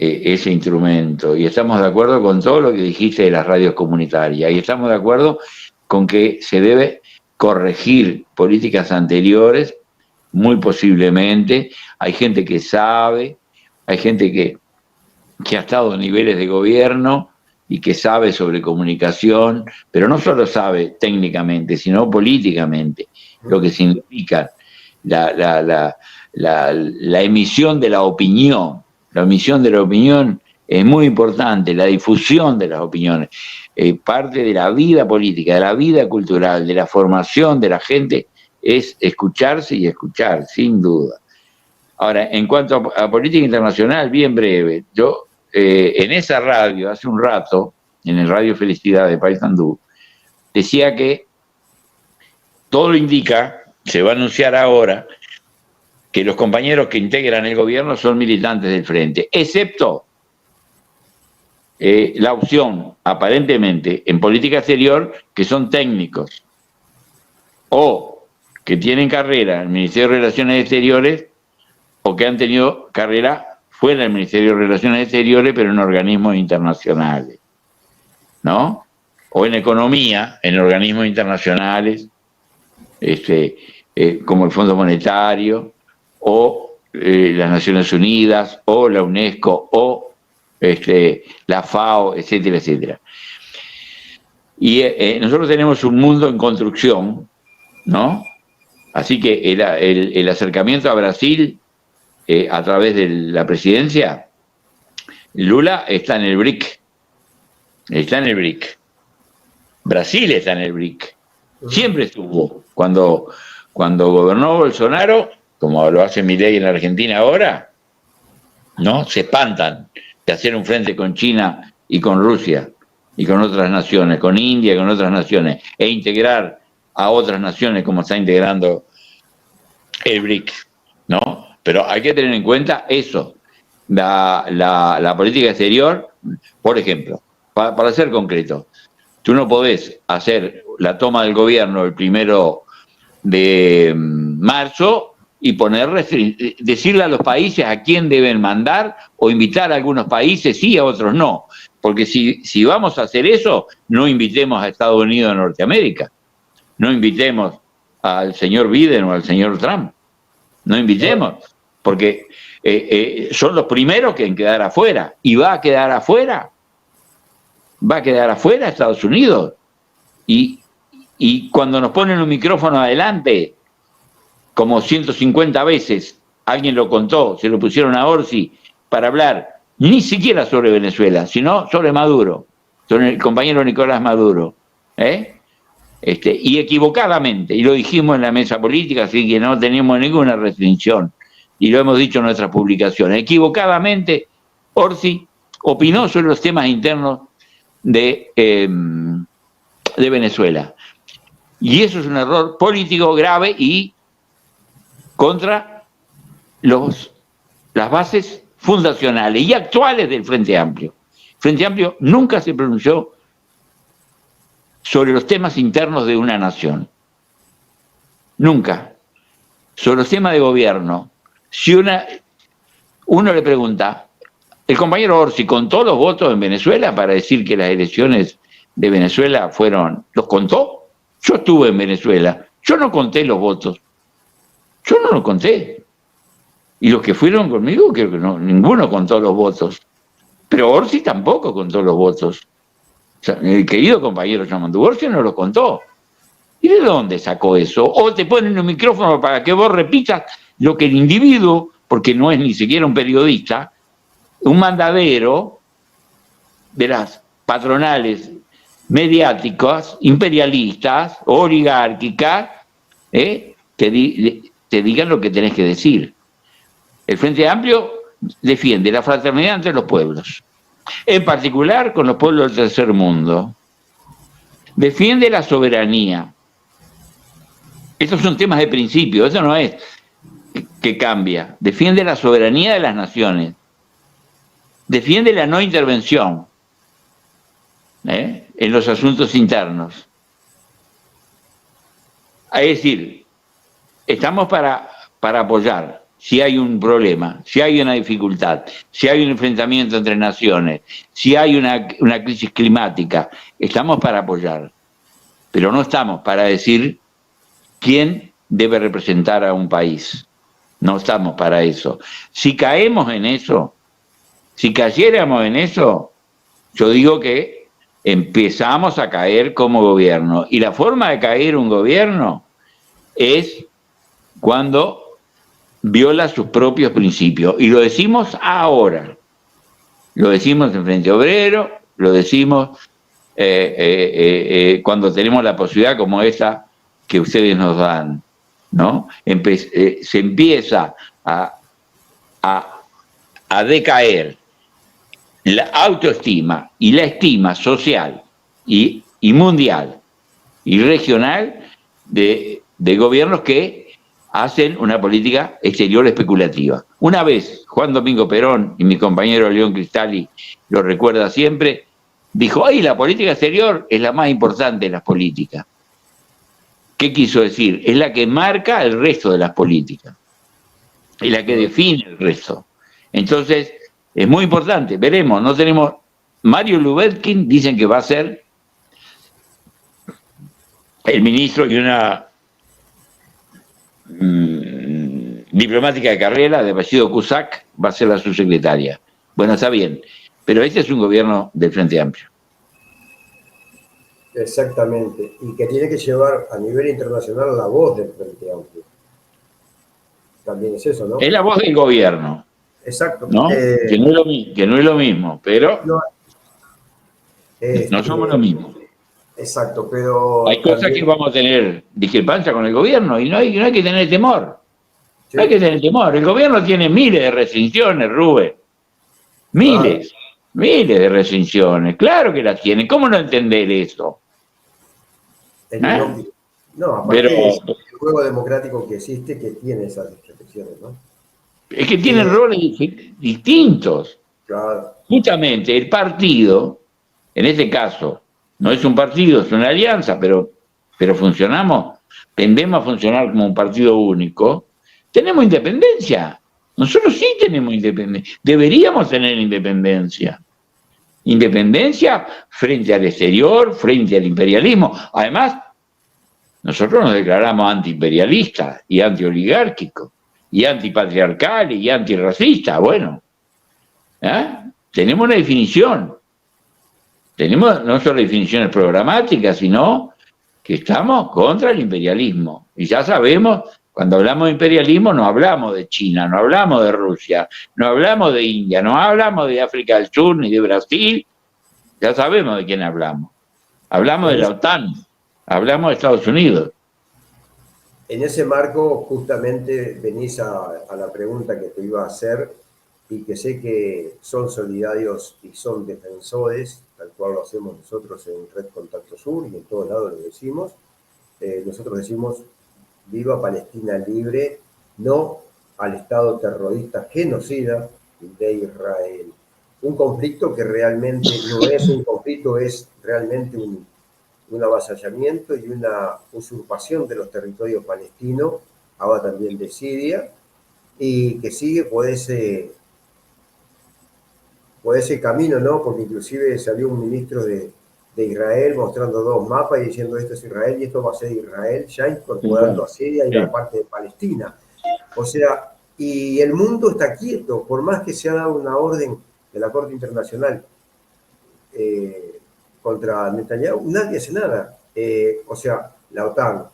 S2: ese instrumento. Y estamos de acuerdo con todo lo que dijiste de las radios comunitarias. Y estamos de acuerdo con que se debe corregir políticas anteriores, muy posiblemente. Hay gente que sabe, hay gente que ha estado en niveles de gobierno y que sabe sobre comunicación, pero no solo sabe técnicamente, sino políticamente, lo que significa la emisión de la opinión. La emisión de la opinión es muy importante, la difusión de las opiniones. Parte de la vida política, de la vida cultural, de la formación de la gente, es escucharse y escuchar, sin duda. Ahora, en cuanto a política internacional, bien breve, yo en esa radio, hace un rato, en el Radio Felicidad de Paysandú, decía que todo indica, se va a anunciar ahora, que los compañeros que integran el gobierno son militantes del Frente, excepto la opción, aparentemente, en política exterior, que son técnicos, o que tienen carrera en el Ministerio de Relaciones Exteriores, o que han tenido carrera fuera del Ministerio de Relaciones Exteriores, pero en organismos internacionales, ¿no? O en economía, en organismos internacionales, como el Fondo Monetario, o las Naciones Unidas, o la UNESCO, o la FAO, etcétera, etcétera. Y nosotros tenemos un mundo en construcción, ¿no? Así que el acercamiento a Brasil a través de la presidencia, Lula está en el BRIC. Está en el BRIC. Brasil está en el BRIC. Siempre estuvo. Cuando gobernó Bolsonaro, como lo hace Milei en la Argentina ahora, ¿no? Se espantan de hacer un frente con China y con Rusia y con otras naciones, con India y con otras naciones, e integrar a otras naciones como está integrando el BRIC, ¿no? Pero hay que tener en cuenta eso, la política exterior, por ejemplo, para ser concreto, tú no podés hacer la toma del gobierno el 1 de marzo y decirle a los países a quién deben mandar o invitar a algunos países sí, a otros no. Porque si vamos a hacer eso, no invitemos a Estados Unidos a Norteamérica, no invitemos al señor Biden o al señor Trump, no invitemos, porque son los primeros que en quedar afuera, y va a quedar afuera Estados Unidos. Y cuando nos ponen un micrófono adelante, como 150 veces, alguien lo contó, se lo pusieron a Orsi para hablar, ni siquiera sobre Venezuela, sino sobre Maduro, sobre el compañero Nicolás Maduro, y equivocadamente, y lo dijimos en la mesa política, así que no tenemos ninguna restricción, y lo hemos dicho en nuestras publicaciones, equivocadamente Orsi opinó sobre los temas internos de Venezuela. Y eso es un error político grave y contra las bases fundacionales y actuales del Frente Amplio. El Frente Amplio nunca se pronunció sobre los temas internos de una nación. Nunca. Sobre los temas de gobierno. Si uno le pregunta, el compañero Orsi contó los votos en Venezuela para decir que las elecciones de Venezuela ¿los contó? Yo estuve en Venezuela, yo no conté los votos. Yo no los conté. Y los que fueron conmigo, creo que ninguno contó los votos. Pero Orsi tampoco contó los votos. O sea, el querido compañero Yamandu Orsi no los contó. ¿Y de dónde sacó eso? O te ponen un micrófono para que vos repitas lo que el individuo, porque no es ni siquiera un periodista, un mandadero de las patronales mediáticas, imperialistas, oligárquicas, te digan lo que tenés que decir. El Frente Amplio defiende la fraternidad entre los pueblos, en particular con los pueblos del tercer mundo. Defiende la soberanía. Estos son temas de principio, eso no es que cambia. Defiende la soberanía de las naciones. Defiende la no intervención en los asuntos internos. Es decir, estamos para apoyar si hay un problema, si hay una dificultad, si hay un enfrentamiento entre naciones, si hay una crisis climática, estamos para apoyar, pero no estamos para decir quién debe representar a un país. No estamos para eso. Si caemos en eso, si cayéramos en eso, yo digo que empezamos a caer como gobierno. Y la forma de caer un gobierno es cuando viola sus propios principios. Y lo decimos ahora. Lo decimos en Frente Obrero, lo decimos cuando tenemos la posibilidad como esa que ustedes nos dan, ¿no? Se empieza a decaer la autoestima y la estima social y mundial y regional de gobiernos que hacen una política exterior especulativa. Una vez Juan Domingo Perón, y mi compañero León Cristali lo recuerda siempre, dijo, ¡ay, la política exterior es la más importante de las políticas! ¿Qué quiso decir? Es la que marca el resto de las políticas, es la que define el resto. Entonces, es muy importante, veremos, no tenemos... Mario Lubetkin dicen que va a ser el ministro y una diplomática de carrera de apellido Cusack va a ser la subsecretaria. Bueno, está bien, pero este es un gobierno del Frente Amplio.
S1: Exactamente, y que tiene que llevar a nivel internacional la voz del Frente Amplio. También es eso, ¿no?
S2: Es la voz del gobierno.
S1: Exacto.
S2: ¿No? Que no es lo mismo, pero no somos lo mismo.
S1: Exacto, pero...
S2: Hay cosas también que vamos a tener discrepancia con el gobierno y no hay que tener temor.
S1: Sí.
S2: No hay que tener temor. El gobierno tiene miles de restricciones, Rubén. Miles de restricciones. Claro que las tiene. ¿Cómo no entender eso?
S1: No, aparte es el juego democrático que existe que tiene esas restricciones, ¿no?
S2: Es que tienen roles distintos.
S1: Claro.
S2: Justamente el partido, en este caso, no es un partido, es una alianza, pero funcionamos, tendemos a funcionar como un partido único, tenemos independencia. Nosotros sí tenemos independencia. Deberíamos tener independencia. Independencia frente al exterior, frente al imperialismo. Además, nosotros nos declaramos antiimperialistas y antioligárquicos, y antipatriarcales y antirracistas. Bueno, tenemos una definición. Tenemos no solo definiciones programáticas, sino que estamos contra el imperialismo. Y ya sabemos, cuando hablamos de imperialismo no hablamos de China, no hablamos de Rusia, no hablamos de India, no hablamos de África del Sur ni de Brasil. Ya sabemos de quién hablamos. Hablamos de la OTAN, hablamos de Estados Unidos.
S1: En ese marco, justamente, venís a la pregunta que te iba a hacer y que sé que son solidarios y son defensores, tal cual lo hacemos nosotros en Red Contacto Sur y en todos lados lo decimos. Nosotros decimos, viva Palestina libre, no al Estado terrorista genocida de Israel. Un conflicto que realmente no es un conflicto, es realmente un avasallamiento y una usurpación de los territorios palestinos, ahora también de Siria, y que sigue por ese camino, ¿no? Porque inclusive salió un ministro de Israel mostrando dos mapas y diciendo esto es Israel y esto va a ser Israel, ya incorporando a Siria y la parte de Palestina. O sea, y el mundo está quieto, por más que se ha dado una orden de la Corte Internacional contra Netanyahu, nadie hace nada. O sea, la OTAN,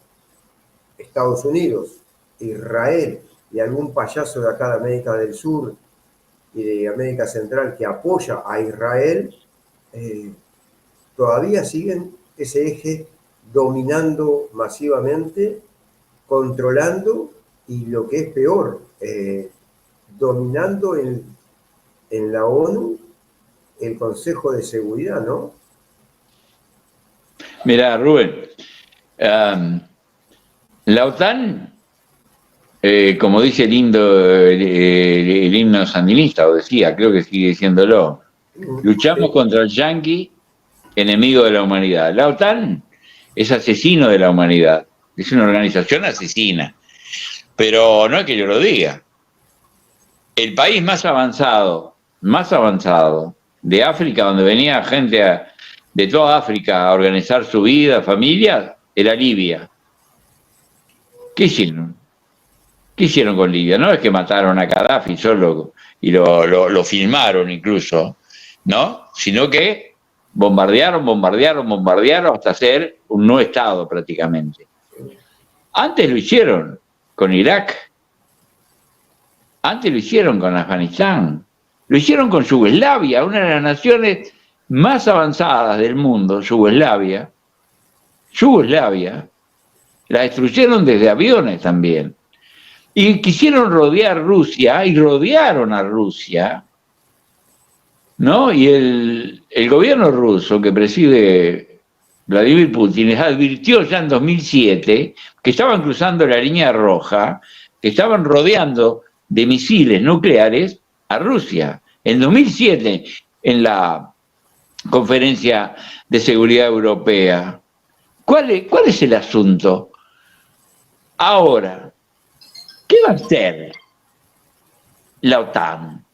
S1: Estados Unidos, Israel y algún payaso de acá de América del Sur y de América Central que apoya a Israel, todavía siguen ese eje dominando masivamente, controlando y lo que es peor, dominando en la ONU el Consejo de Seguridad, ¿no?
S2: Mira, Rubén, la OTAN, como dice el himno sandinista, o decía, creo que sigue diciéndolo, luchamos contra el yanqui, enemigo de la humanidad. La OTAN es asesino de la humanidad, es una organización asesina, pero no es que yo lo diga, el país más avanzado de África, donde venía gente de toda África a organizar su vida, familia, era Libia. ¿Qué hicieron? ¿Qué hicieron con Libia? No es que mataron a Gaddafi solo y lo filmaron incluso, ¿no? Sino que bombardearon hasta ser un no Estado prácticamente. Antes lo hicieron con Irak, antes lo hicieron con Afganistán, lo hicieron con Yugoslavia, una de las naciones más avanzadas del mundo, Yugoslavia, la destruyeron desde aviones también. Y quisieron rodear Rusia y rodearon a Rusia, ¿no? Y el gobierno ruso que preside Vladimir Putin les advirtió ya en 2007 que estaban cruzando la línea roja, que estaban rodeando de misiles nucleares a Rusia. En 2007, en la Conferencia de Seguridad Europea. ¿Cuál es el asunto? Ahora, ¿qué va a hacer la OTAN?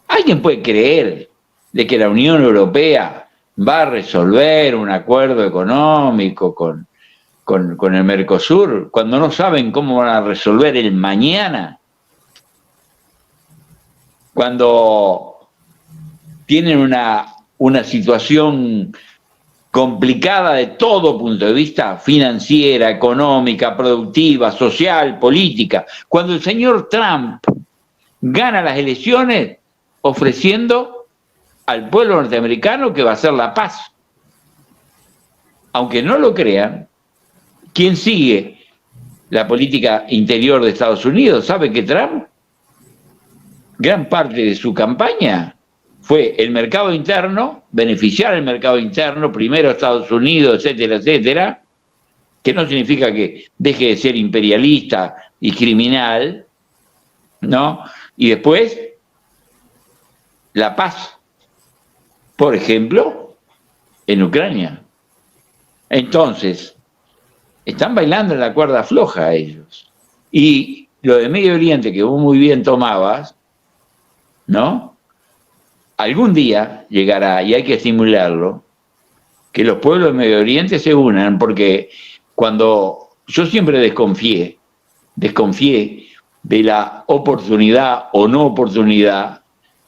S2: ¿Alguien puede creer de que la Unión Europea va a resolver un acuerdo económico con el Mercosur cuando no saben cómo van a resolver el mañana? Cuando tienen una situación complicada de todo punto de vista, financiera, económica, productiva, social, política. Cuando el señor Trump gana las elecciones ofreciendo al pueblo norteamericano que va a hacer la paz. Aunque no lo crean, quien sigue la política interior de Estados Unidos sabe que Trump, gran parte de su campaña fue el mercado interno, beneficiar el mercado interno, primero Estados Unidos, etcétera, etcétera, que no significa que deje de ser imperialista y criminal, ¿no? Y después, la paz, por ejemplo, en Ucrania. Entonces, están bailando en la cuerda floja ellos. Y lo de Medio Oriente, que vos muy bien tomabas, ¿no? Algún día llegará, y hay que estimularlo, que los pueblos de Medio Oriente se unan, porque cuando yo siempre desconfié de la oportunidad o no oportunidad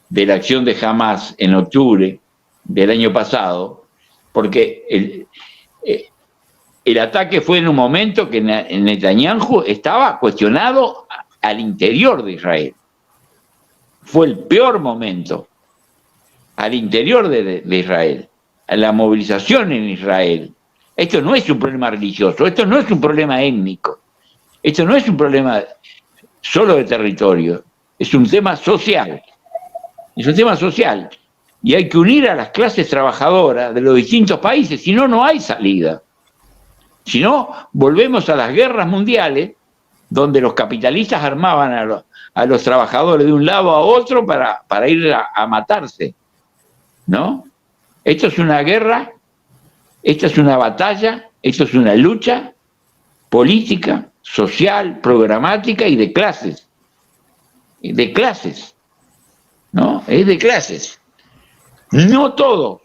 S2: de la acción de Hamás en octubre del año pasado, porque el ataque fue en un momento que Netanyahu estaba cuestionado al interior de Israel. Fue el peor momento al interior de Israel, a la movilización en Israel. Esto no es un problema religioso, esto no es un problema étnico, esto no es un problema solo de territorio, es un tema social. Es un tema social. Y hay que unir a las clases trabajadoras de los distintos países, si no, no hay salida. Si no, volvemos a las guerras mundiales, donde los capitalistas armaban a los trabajadores de un lado a otro para ir a matarse, ¿no? Esto es una guerra, esto es una batalla, esto es una lucha política, social, programática y de clases. De clases, ¿no? Es de clases. No todo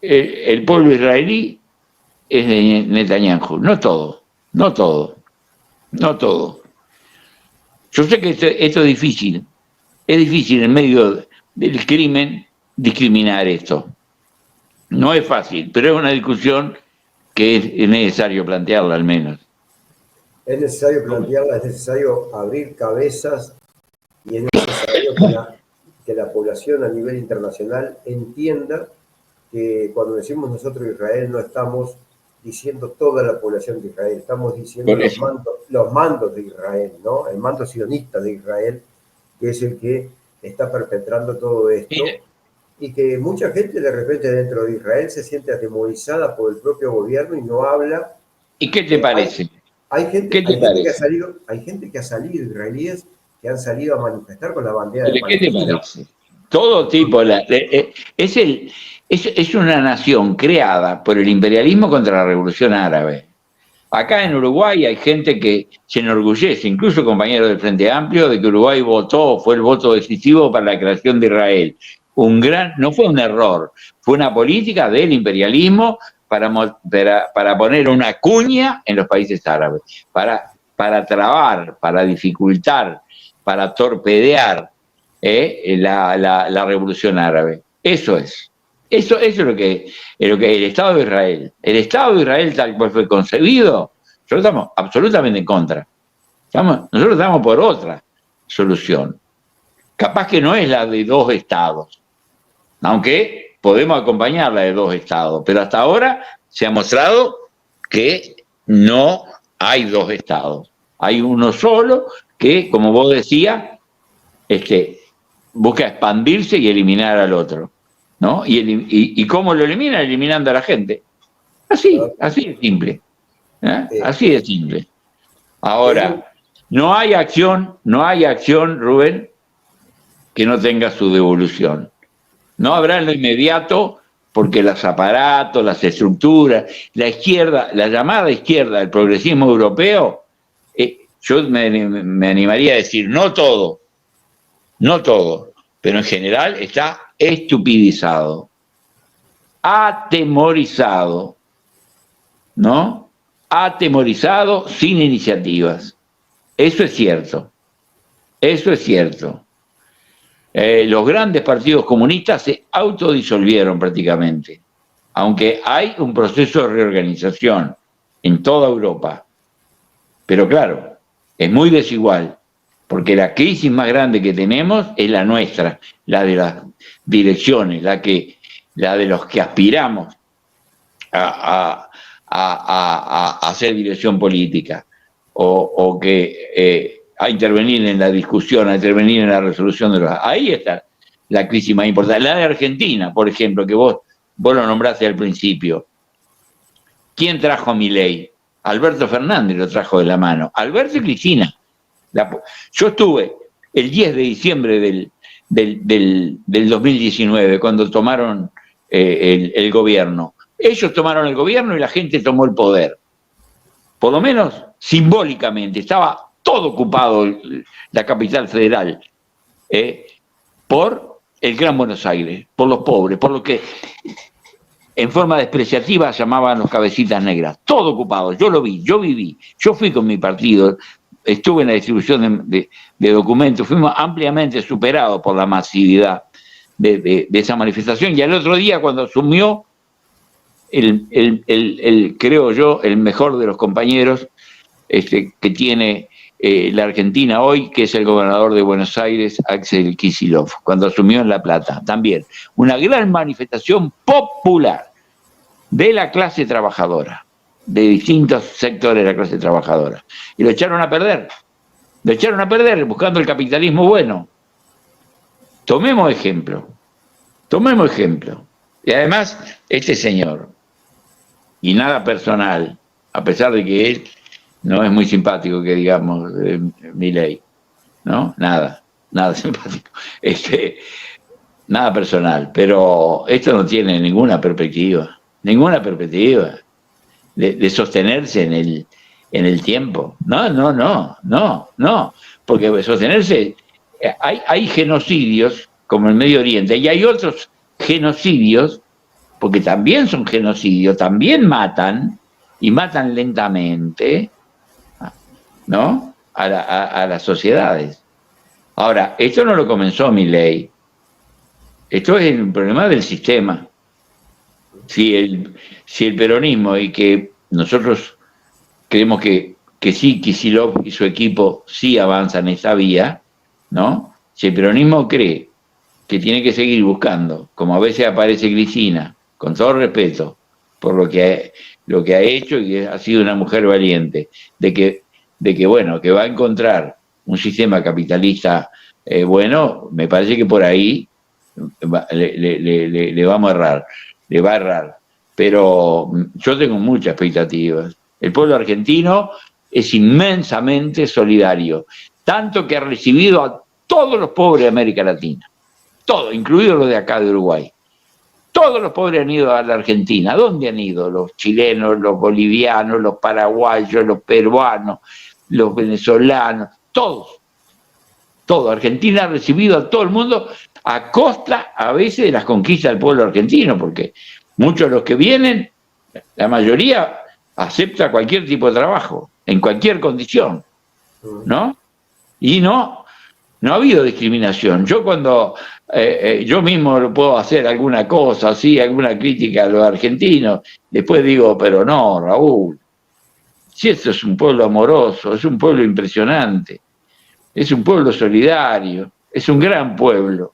S2: el pueblo israelí es de Netanyahu, no todo. Yo sé que esto es difícil en medio del crimen discriminar esto. No es fácil, pero es una discusión que es necesario plantearla al menos.
S1: Es necesario plantearla, es necesario abrir cabezas y es necesario que la población a nivel internacional entienda que cuando decimos nosotros Israel no estamos diciendo toda la población de Israel, estamos diciendo los mandos de Israel, ¿no? El mando sionista de Israel, que es el que está perpetrando todo esto. Y que mucha gente de repente dentro de Israel se siente atemorizada por el propio gobierno y no habla.
S2: ¿Y qué te parece?
S1: Hay gente que ha salido, israelíes, que han salido a manifestar con la bandera de
S2: Palestina. ¿Qué te parece? Todo tipo. Es una nación creada por el imperialismo contra la revolución árabe. Acá en Uruguay hay gente que se enorgullece, incluso compañeros del Frente Amplio, de que Uruguay fue el voto decisivo para la creación de Israel. No fue un error, fue una política del imperialismo para poner una cuña en los países árabes, para trabar, para dificultar, para torpedear la revolución árabe. Eso es. Eso es lo que el Estado de Israel. El Estado de Israel, tal cual fue concebido, nosotros estamos absolutamente en contra. Nosotros estamos por otra solución. Capaz que no es la de 2 estados, aunque podemos acompañar la de 2 estados, pero hasta ahora se ha mostrado que no hay 2 estados. Hay uno solo que, como vos decías, busca expandirse y eliminar al otro, ¿no? ¿Y cómo lo elimina? Eliminando a la gente. Así de simple. Así de simple. Ahora, no hay acción, Rubén, que no tenga su devolución. No habrá en lo inmediato, porque los aparatos, las estructuras, la izquierda, la llamada izquierda, el progresismo europeo, yo me animaría a decir, no todo, pero en general está estupidizado, atemorizado, ¿no? Atemorizado, sin iniciativas. Eso es cierto. Los grandes partidos comunistas se autodisolvieron prácticamente, aunque hay un proceso de reorganización en toda Europa. Pero claro, es muy desigual, porque la crisis más grande que tenemos es la nuestra, la de las direcciones, la de los que aspiramos a hacer dirección política o que a intervenir en la discusión, a intervenir en la resolución de los... Ahí está la crisis más importante. La de Argentina, por ejemplo, que vos lo nombraste al principio. ¿Quién trajo a Milei? Alberto Fernández lo trajo de la mano. Alberto y Cristina. Yo estuve el 10 de diciembre del 2019, cuando tomaron el gobierno. Ellos tomaron el gobierno y la gente tomó el poder. Por lo menos simbólicamente. Estaba todo ocupado la capital federal por el Gran Buenos Aires, por los pobres, por lo que en forma despreciativa llamaban los cabecitas negras. Todo ocupado. Yo lo vi, yo viví. Yo fui con mi partido. Estuve en la distribución de documentos, fuimos ampliamente superados por la masividad de esa manifestación. Y al otro día, cuando asumió creo yo, el mejor de los compañeros que tiene la Argentina hoy, que es el gobernador de Buenos Aires, Axel Kicillof, cuando asumió en La Plata, también. Una gran manifestación popular de la clase trabajadora, de distintos sectores de la clase trabajadora. Y lo echaron a perder buscando el capitalismo bueno. Tomemos ejemplo. Y además, este señor, y nada personal, a pesar de que él no es muy simpático, que digamos, Milei, ¿no? Nada simpático. Nada personal, pero esto no tiene ninguna perspectiva de sostenerse en el tiempo. No, porque sostenerse, hay genocidios, como en Medio Oriente, y hay otros genocidios, porque también son genocidios, también matan, y matan lentamente, ¿no? A las sociedades. Ahora, esto no lo comenzó Milei. Esto es el problema del sistema. Si el peronismo, y que nosotros creemos que sí, Kicillof y su equipo sí avanzan en esa vía, ¿no? Si el peronismo cree que tiene que seguir buscando, como a veces aparece Cristina, con todo respeto por lo que ha hecho, y ha sido una mujer valiente, de que bueno, que va a encontrar un sistema capitalista bueno, me parece que por ahí le vamos a errar, le va a errar. Pero yo tengo muchas expectativas. El pueblo argentino es inmensamente solidario, tanto que ha recibido a todos los pobres de América Latina, todos, incluidos los de acá de Uruguay. Todos los pobres han ido a la Argentina. ¿Dónde han ido? Los chilenos, los bolivianos, los paraguayos, los peruanos, los venezolanos, todos. Todo. Argentina ha recibido a todo el mundo a costa a veces de las conquistas del pueblo argentino, porque muchos de los que vienen, la mayoría acepta cualquier tipo de trabajo, en cualquier condición, ¿no? Y no ha habido discriminación. Yo cuando yo mismo puedo hacer alguna cosa, así, alguna crítica a los argentinos, después digo, pero no, Raúl, si esto es un pueblo amoroso, es un pueblo impresionante, es un pueblo solidario, es un gran pueblo,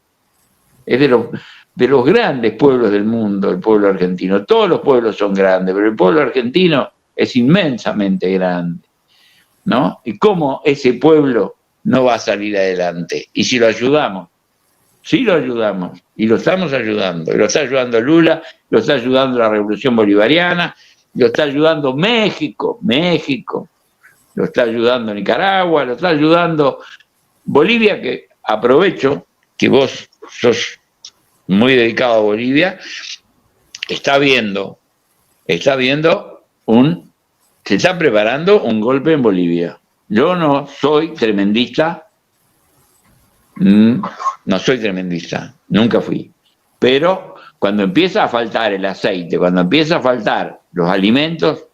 S2: es de los grandes pueblos del mundo, el pueblo argentino. Todos los pueblos son grandes, pero el pueblo argentino es inmensamente grande, ¿no? Y cómo ese pueblo no va a salir adelante. Y si lo ayudamos, sí lo ayudamos, y lo estamos ayudando, y lo está ayudando Lula, lo está ayudando la Revolución Bolivariana, lo está ayudando México, lo está ayudando Nicaragua, lo está ayudando Bolivia, que aprovecho que vos sos muy dedicado a Bolivia, está viendo se está preparando un golpe en Bolivia. Yo no soy tremendista, nunca fui. Pero cuando empieza a faltar el aceite, cuando empieza a faltar los alimentos,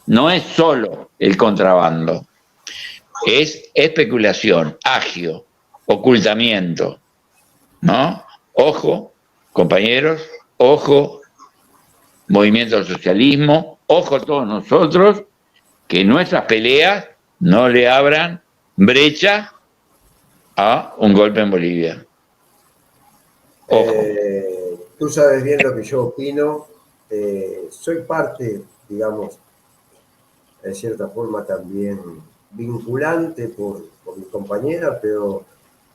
S2: no es solo el contrabando, es especulación, agio, ocultamiento, ¿no? Ojo, compañeros, ojo, movimiento del socialismo, ojo todos nosotros, que nuestras peleas no le abran brecha a un golpe en Bolivia. Ojo.
S1: Tú sabes bien lo que yo opino. Soy parte, digamos, de cierta forma también vinculante por mi compañera, pero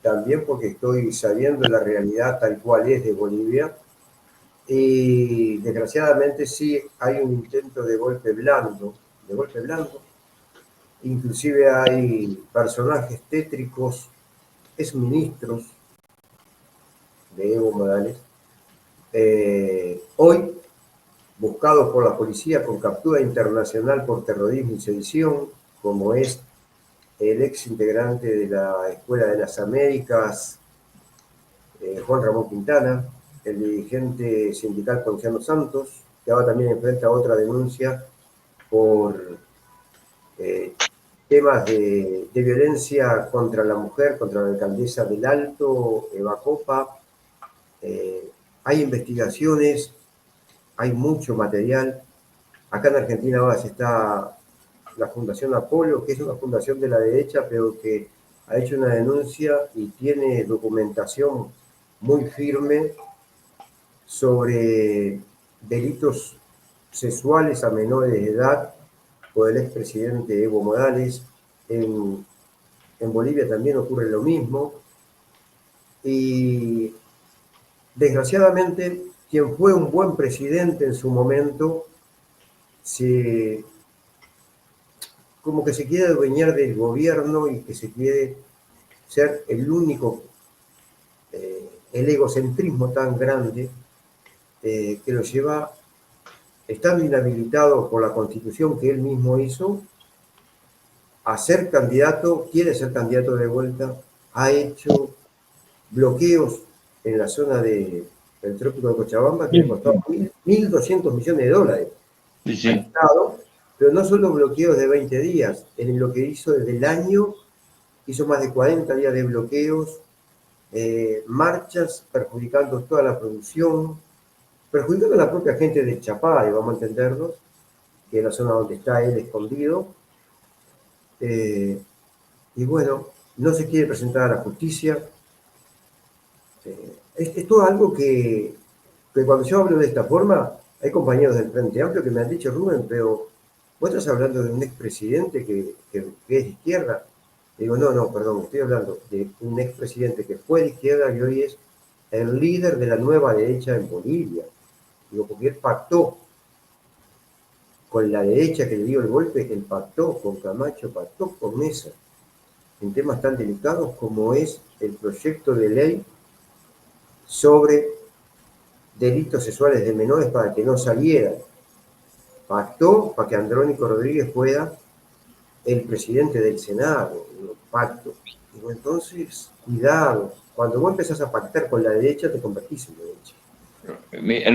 S1: también porque estoy sabiendo la realidad tal cual es de Bolivia. Y desgraciadamente sí hay un intento de golpe blando, Inclusive hay personajes tétricos, exministros de Evo Morales, hoy buscados por la policía con captura internacional por terrorismo y sedición, como es el ex integrante de la Escuela de las Américas, Juan Ramón Quintana, el dirigente sindical Ponciano Santos, que ahora también enfrenta otra denuncia por temas de violencia contra la mujer, contra la alcaldesa del Alto, Eva Copa. Hay investigaciones, hay mucho material. Acá en Argentina ahora está la Fundación Apolo, que es una fundación de la derecha, pero que ha hecho una denuncia y tiene documentación muy firme sobre delitos sexuales a menores de edad por el expresidente Evo Morales. En Bolivia también ocurre lo mismo. Y desgraciadamente, quien fue un buen presidente en su momento, como que se quiere adueñar del gobierno y que se quiere ser el único, el egocentrismo tan grande que lo lleva, estando inhabilitado por la constitución que él mismo hizo, a ser candidato, quiere ser candidato de vuelta, ha hecho bloqueos en la zona del trópico de Cochabamba que le costó 1.200 millones de dólares al Estado, pero no solo bloqueos de 20 días, en lo que hizo desde el año, hizo más de 40 días de bloqueos, marchas perjudicando toda la producción, perjudicando a la propia gente de Chapá, y vamos a entendernos, que es la zona donde está él escondido. Y bueno, no se quiere presentar a la justicia. Es todo algo que cuando yo hablo de esta forma, hay compañeros del Frente Amplio que me han dicho, Rubén, pero vos estás hablando de un expresidente que es de izquierda. Digo, no, perdón, estoy hablando de un expresidente que fue de izquierda y hoy es el líder de la nueva derecha en Bolivia. Digo, porque él pactó con la derecha que le dio el golpe, él pactó con Camacho, pactó con Mesa, en temas tan delicados como es el proyecto de ley sobre delitos sexuales de menores para que no salieran. Pactó para que Andrónico Rodríguez fuera el presidente del Senado, un pacto. Digo, entonces, cuidado, cuando vos empezás a pactar con la derecha, te convertís en derecha.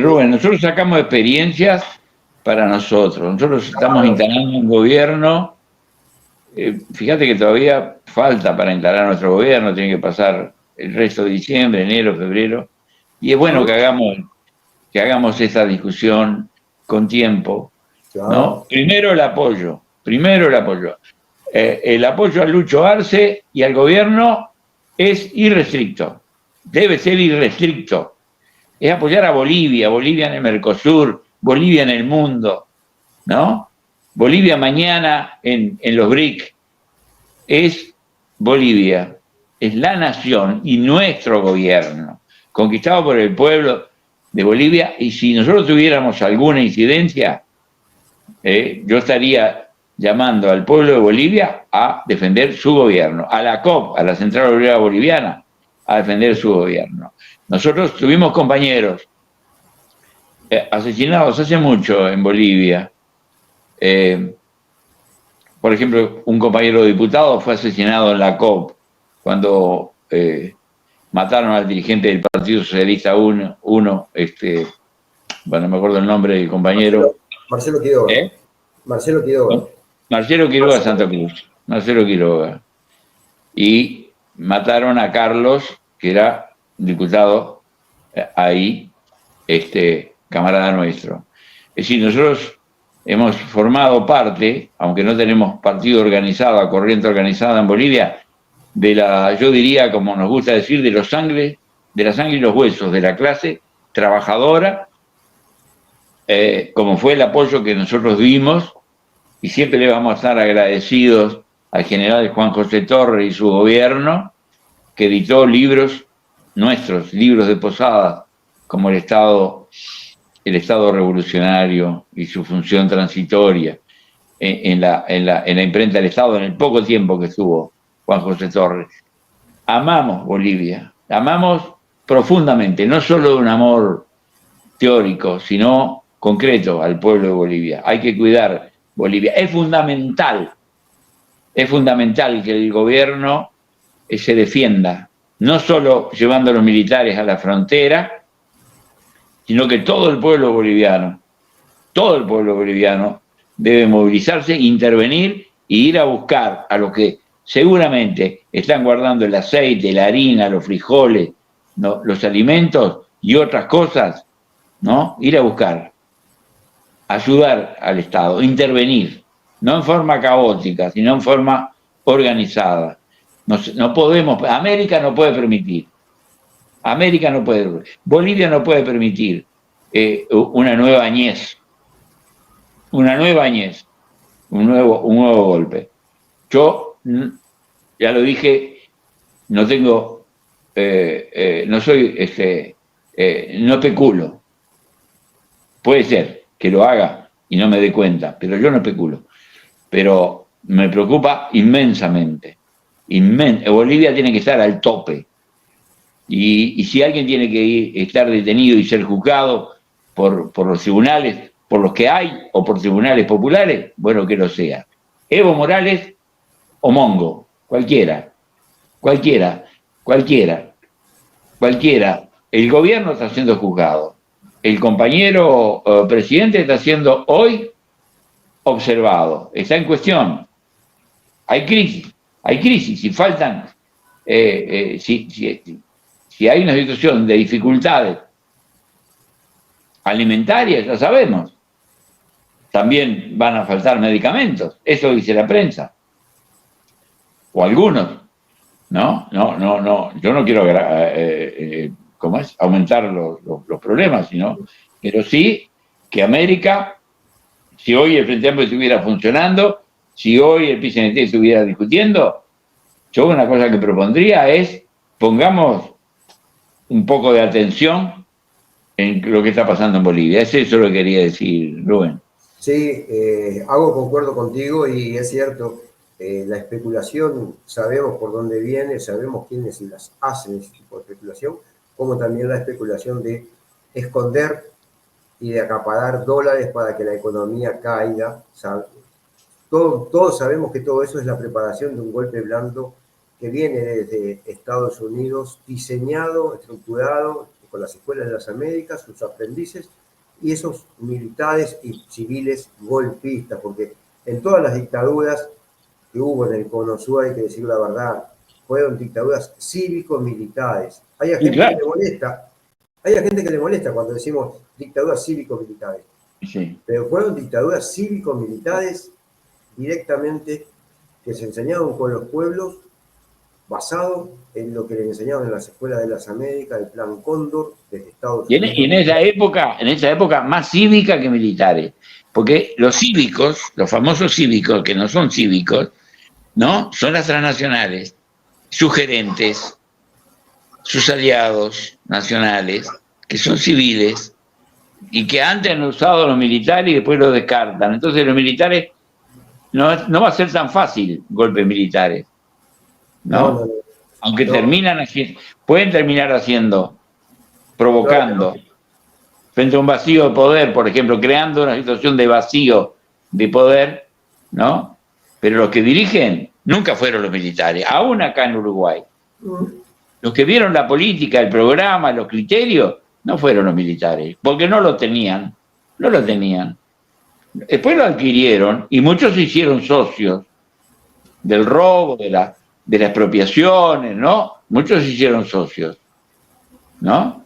S2: Rubén, nosotros sacamos experiencias para nosotros. Nosotros estamos
S1: Claro,
S2: instalando un gobierno. Fíjate que todavía falta para instalar nuestro gobierno, tiene que pasar el resto de diciembre, enero, febrero. Y es bueno que hagamos esta discusión con tiempo, ¿no?
S1: claro,
S2: Primero el apoyo, primero el apoyo. El apoyo a Lucho Arce y al gobierno es irrestricto, debe ser irrestricto. Es apoyar a Bolivia, Bolivia en el Mercosur, Bolivia en el mundo, ¿no? Bolivia mañana en los BRIC. Es Bolivia, es la nación y nuestro gobierno, conquistado por el pueblo de Bolivia, y si nosotros tuviéramos alguna incidencia, yo estaría llamando al pueblo de Bolivia a defender su gobierno, a la COP, a la Central Obrera Boliviana, a defender su gobierno. Nosotros tuvimos compañeros asesinados hace mucho en Bolivia. Por ejemplo, un compañero diputado fue asesinado en la COP cuando mataron al dirigente del Partido Socialista uno, bueno, no me acuerdo el nombre del compañero.
S1: Marcelo Quiroga.
S2: ¿Eh?
S1: Marcelo Quiroga.
S2: Marcelo Quiroga Santa Cruz. Marcelo Quiroga. Y mataron a Carlos, que era diputado ahí, camarada nuestro. Es decir, nosotros hemos formado parte, aunque no tenemos partido organizado, corriente organizada en Bolivia, yo diría, como nos gusta decir, de la sangre y los huesos de la clase trabajadora, como fue el apoyo que nosotros dimos, y siempre le vamos a estar agradecidos al general Juan José Torres y su gobierno, que editó libros nuestros, libros de Posadas, como el Estado revolucionario y su función transitoria en la imprenta del Estado, en el poco tiempo que estuvo Juan José Torres. Amamos Bolivia, amamos profundamente, no solo un amor teórico, sino concreto al pueblo de Bolivia. Hay que cuidar Bolivia. Es fundamental que el gobierno se defienda, no solo llevando a los militares a la frontera, sino que todo el pueblo boliviano debe movilizarse, intervenir y ir a buscar a los que seguramente están guardando el aceite, la harina, los frijoles, ¿no?, los alimentos y otras cosas, ¿no? Ir a buscar, ayudar al Estado, intervenir, no en forma caótica, sino en forma organizada. No podemos, América no puede permitir, Bolivia no puede permitir una nueva añez, un nuevo golpe. Yo, ya lo dije, no tengo, no soy, no especulo. Puede ser que lo haga y no me dé cuenta, pero yo no especulo. Pero me preocupa inmensamente. Bolivia tiene que estar al tope. Y si alguien tiene que estar detenido y ser juzgado por los tribunales, por los que hay, o por tribunales populares, bueno, que lo sea. Evo Morales o Mongo, cualquiera. El gobierno está siendo juzgado. El compañero presidente está siendo hoy observado. Está en cuestión. Hay crisis. Si faltan, si hay una situación de dificultades alimentarias, ya sabemos, también van a faltar medicamentos. Eso dice la prensa. O algunos. No. Yo no quiero aumentar los problemas, pero sí que América, si hoy el Frente Amplio estuviera funcionando, si hoy el PCNT estuviera discutiendo, yo una cosa que propondría es pongamos un poco de atención en lo que está pasando en Bolivia. Es eso lo que quería decir, Rubén.
S1: Sí, concuerdo contigo y es cierto, la especulación, sabemos por dónde viene, sabemos quiénes las hacen ese tipo de especulación, como también la especulación de esconder y de acaparar dólares para que la economía caiga. Todos sabemos que todo eso es la preparación de un golpe blando que viene desde Estados Unidos, diseñado, estructurado, con las escuelas de las Américas, sus aprendices, y esos militares y civiles golpistas, porque en todas las dictaduras que hubo en el Cono Sur, hay que decir la verdad, fueron dictaduras cívico-militares. Hay
S2: Sí,
S1: gente que
S2: claro.
S1: le molesta, hay gente que le molesta cuando decimos dictaduras cívico-militares,
S2: Sí.
S1: pero fueron dictaduras cívico-militares directamente que se enseñaron con los pueblos basado en lo que le enseñaron en las escuelas de las Américas, el Plan Cóndor desde Estados
S2: Y
S1: Unidos.
S2: en esa época más cívica que militares, porque los cívicos, los famosos cívicos, que no son cívicos, ¿no? Son las transnacionales, sus gerentes, sus aliados nacionales, que son civiles, y que antes han usado los militares y después los descartan. Entonces los militares, no va a ser tan fácil golpes militares,
S1: No, no,
S2: ¿no?
S1: no.
S2: Aunque
S1: No,
S2: pueden terminar haciendo,
S1: claro que no.
S2: provocando, frente a un vacío de poder, por ejemplo, creando una situación de vacío de poder, ¿no? Pero los que dirigen nunca fueron los militares, aún acá en Uruguay. Los que vieron la política, el programa, los criterios, no fueron los militares, porque no lo tenían, no lo tenían. Después lo adquirieron y muchos se hicieron socios del robo, de las expropiaciones, ¿no? Muchos se hicieron socios, ¿no?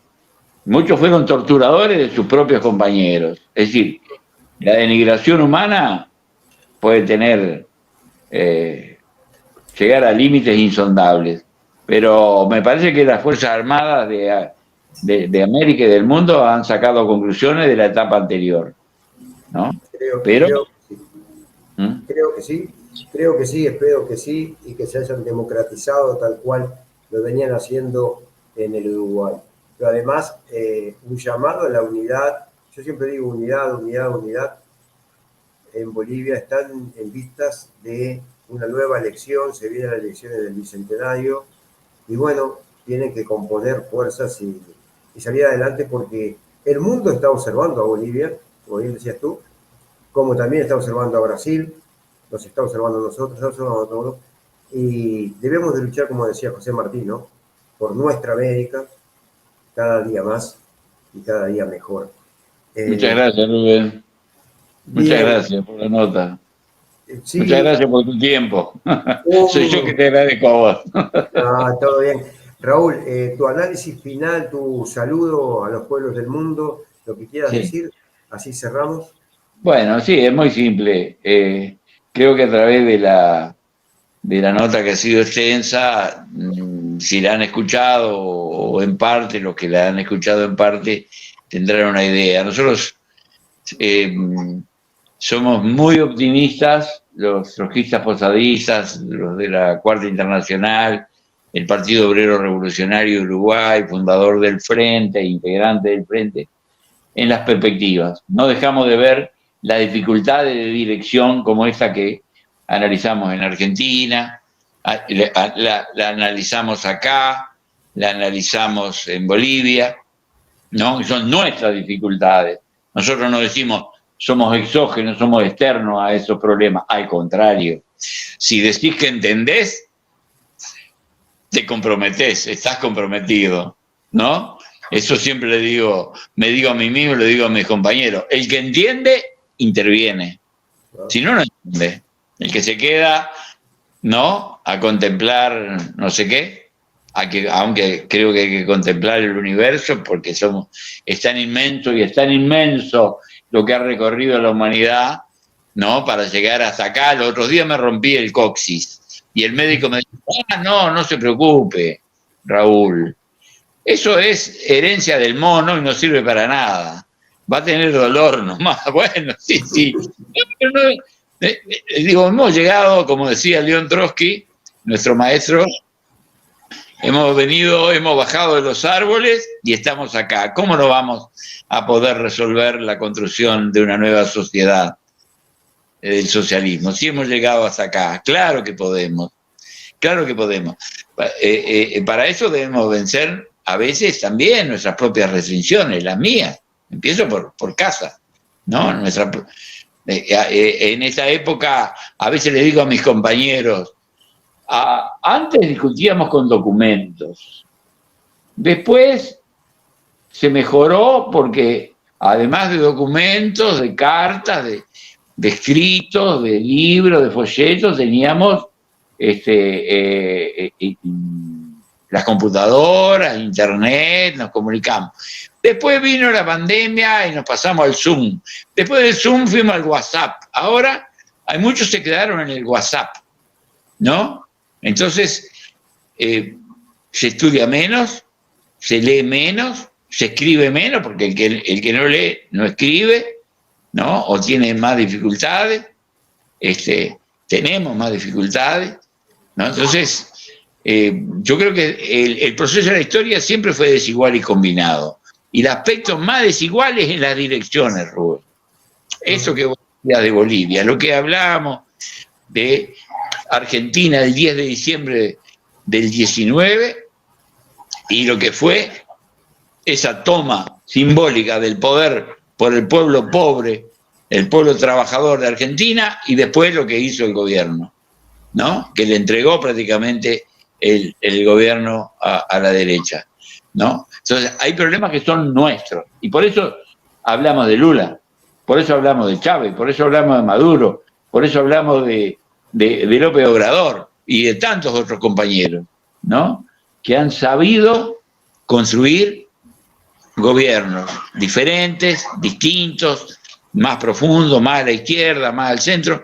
S2: Muchos fueron torturadores de sus propios compañeros. Es decir, la denigración humana puede tener, llegar a límites insondables. Pero me parece que las Fuerzas Armadas de América y del mundo han sacado conclusiones de la etapa anterior, ¿no? Pero,
S1: Creo que sí.
S2: ¿Mm?
S1: Creo que sí, espero que sí, y que se hayan democratizado tal cual lo venían haciendo en el Uruguay. Pero además, un llamado a la unidad, yo siempre digo unidad, unidad, unidad. En Bolivia están en vistas de una nueva elección, se vienen las elecciones del Bicentenario, y bueno, tienen que componer fuerzas y salir adelante porque el mundo está observando a Bolivia, como bien decías tú, como también está observando a Brasil, nos está observando a nosotros, está observando a todos, y debemos de luchar, como decía José Martín, ¿no? Por nuestra América, cada día más y cada día mejor.
S2: Muchas gracias, Rubén. Muchas
S1: Bien,
S2: gracias por la nota. Muchas
S1: sí,
S2: gracias por tu tiempo. Soy yo que te agradezco a vos.
S1: todo bien. Raúl, tu análisis final, tu saludo a los pueblos del mundo, lo que quieras
S2: Sí.
S1: decir, así cerramos.
S2: Bueno, sí, es muy simple. Creo que a través de la nota que ha sido extensa, si la han escuchado o en parte, los que la han escuchado en parte, tendrán una idea. Nosotros somos muy optimistas, los trotskistas posadistas, los de la Cuarta Internacional, el Partido Obrero Revolucionario de Uruguay, fundador del Frente, integrante del Frente, en las perspectivas. No dejamos de ver las dificultades de dirección como esta que analizamos en Argentina, la analizamos acá, la analizamos en Bolivia, ¿no? Son nuestras dificultades. Nosotros no decimos somos exógenos, somos externos a esos problemas. Al contrario, si decís que entendés, te comprometés, estás comprometido, ¿no? Eso siempre me digo a mí mismo, le digo a mis compañeros. El que entiende, interviene. Si no, no entiende. El que se queda, ¿no? A contemplar no sé qué, aunque creo que hay que contemplar el universo porque es tan inmenso y es tan inmenso lo que ha recorrido la humanidad, ¿no? Para llegar hasta acá. Los otros días me rompí el coxis y el médico me dijo, no se preocupe, Raúl. Eso es herencia del mono y no sirve para nada. Va a tener dolor nomás. Bueno, sí. Digo, hemos llegado, como decía León Trotsky, nuestro maestro, hemos bajado de los árboles y estamos acá. ¿Cómo no vamos a poder resolver la construcción de una nueva sociedad del socialismo? Si hemos llegado hasta acá, claro que podemos. Claro que podemos. Para eso debemos vencer a veces también nuestras propias restricciones, las mías. Empiezo por casa, ¿no? En esa época, a veces le digo a mis compañeros, antes discutíamos con documentos, después se mejoró porque además de documentos, de cartas, de escritos, de libros, de folletos, teníamos las computadoras, internet, nos comunicamos. Después vino la pandemia y nos pasamos al Zoom. Después del Zoom fuimos al WhatsApp. Ahora hay muchos que se quedaron en el WhatsApp, ¿no? Entonces, se estudia menos, se lee menos, se escribe menos, porque el que no lee no escribe, ¿no? O tiene más dificultades, tenemos más dificultades, ¿no? Entonces, yo creo que el proceso de la historia siempre fue desigual y combinado. Y el aspecto más desigual es en las direcciones, Rubén. Eso que vos decías de Bolivia, lo que hablábamos de Argentina el 10 de diciembre del 19 y lo que fue esa toma simbólica del poder por el pueblo pobre, el pueblo trabajador de Argentina, y después lo que hizo el gobierno, ¿no? Que le entregó prácticamente el gobierno a la derecha, ¿no? Entonces hay problemas que son nuestros, y por eso hablamos de Lula, por eso hablamos de Chávez, por eso hablamos de Maduro, por eso hablamos de López Obrador y de tantos otros compañeros, ¿no? Que han sabido construir gobiernos diferentes, distintos, más profundos, más a la izquierda, más al centro,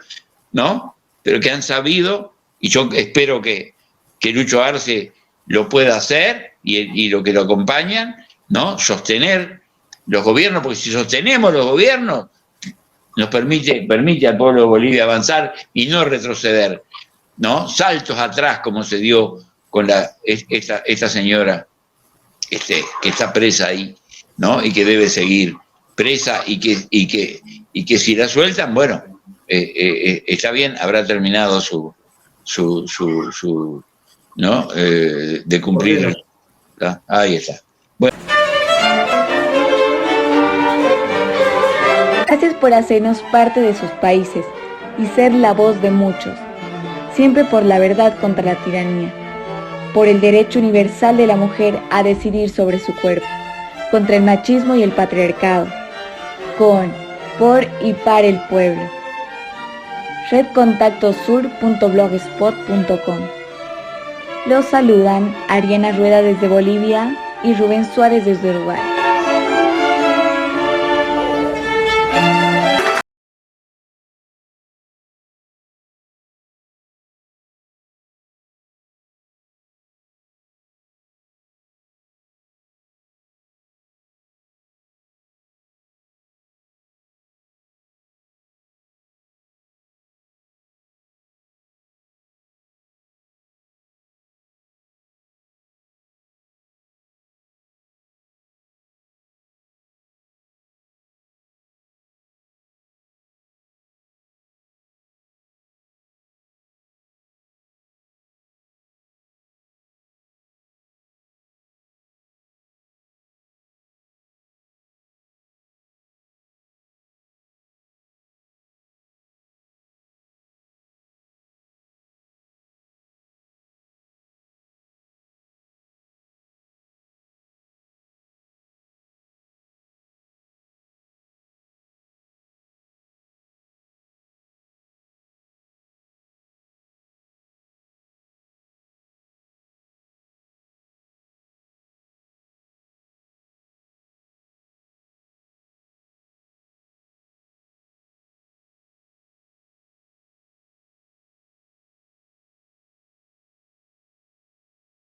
S2: ¿no? Pero que han sabido, y yo espero que Lucho Arce lo pueda hacer, y lo que lo acompañan, ¿no? Sostener los gobiernos, porque si sostenemos los gobiernos, nos permite al pueblo de Bolivia avanzar y no retroceder, ¿no? Saltos atrás, como se dio con esta señora que está presa ahí, ¿no? Y que debe seguir presa, y que si la sueltan, bueno, está bien, habrá terminado su ¿no? De cumplir. ¿No? Ahí está. Bueno.
S3: Gracias por hacernos parte de sus países y ser la voz de muchos, siempre por la verdad contra la tiranía, por el derecho universal de la mujer a decidir sobre su cuerpo, contra el machismo y el patriarcado, por y para el pueblo. redcontactosur.blogspot.com. Los saludan Ariana Rueda desde Bolivia y Rubén Suárez desde Uruguay.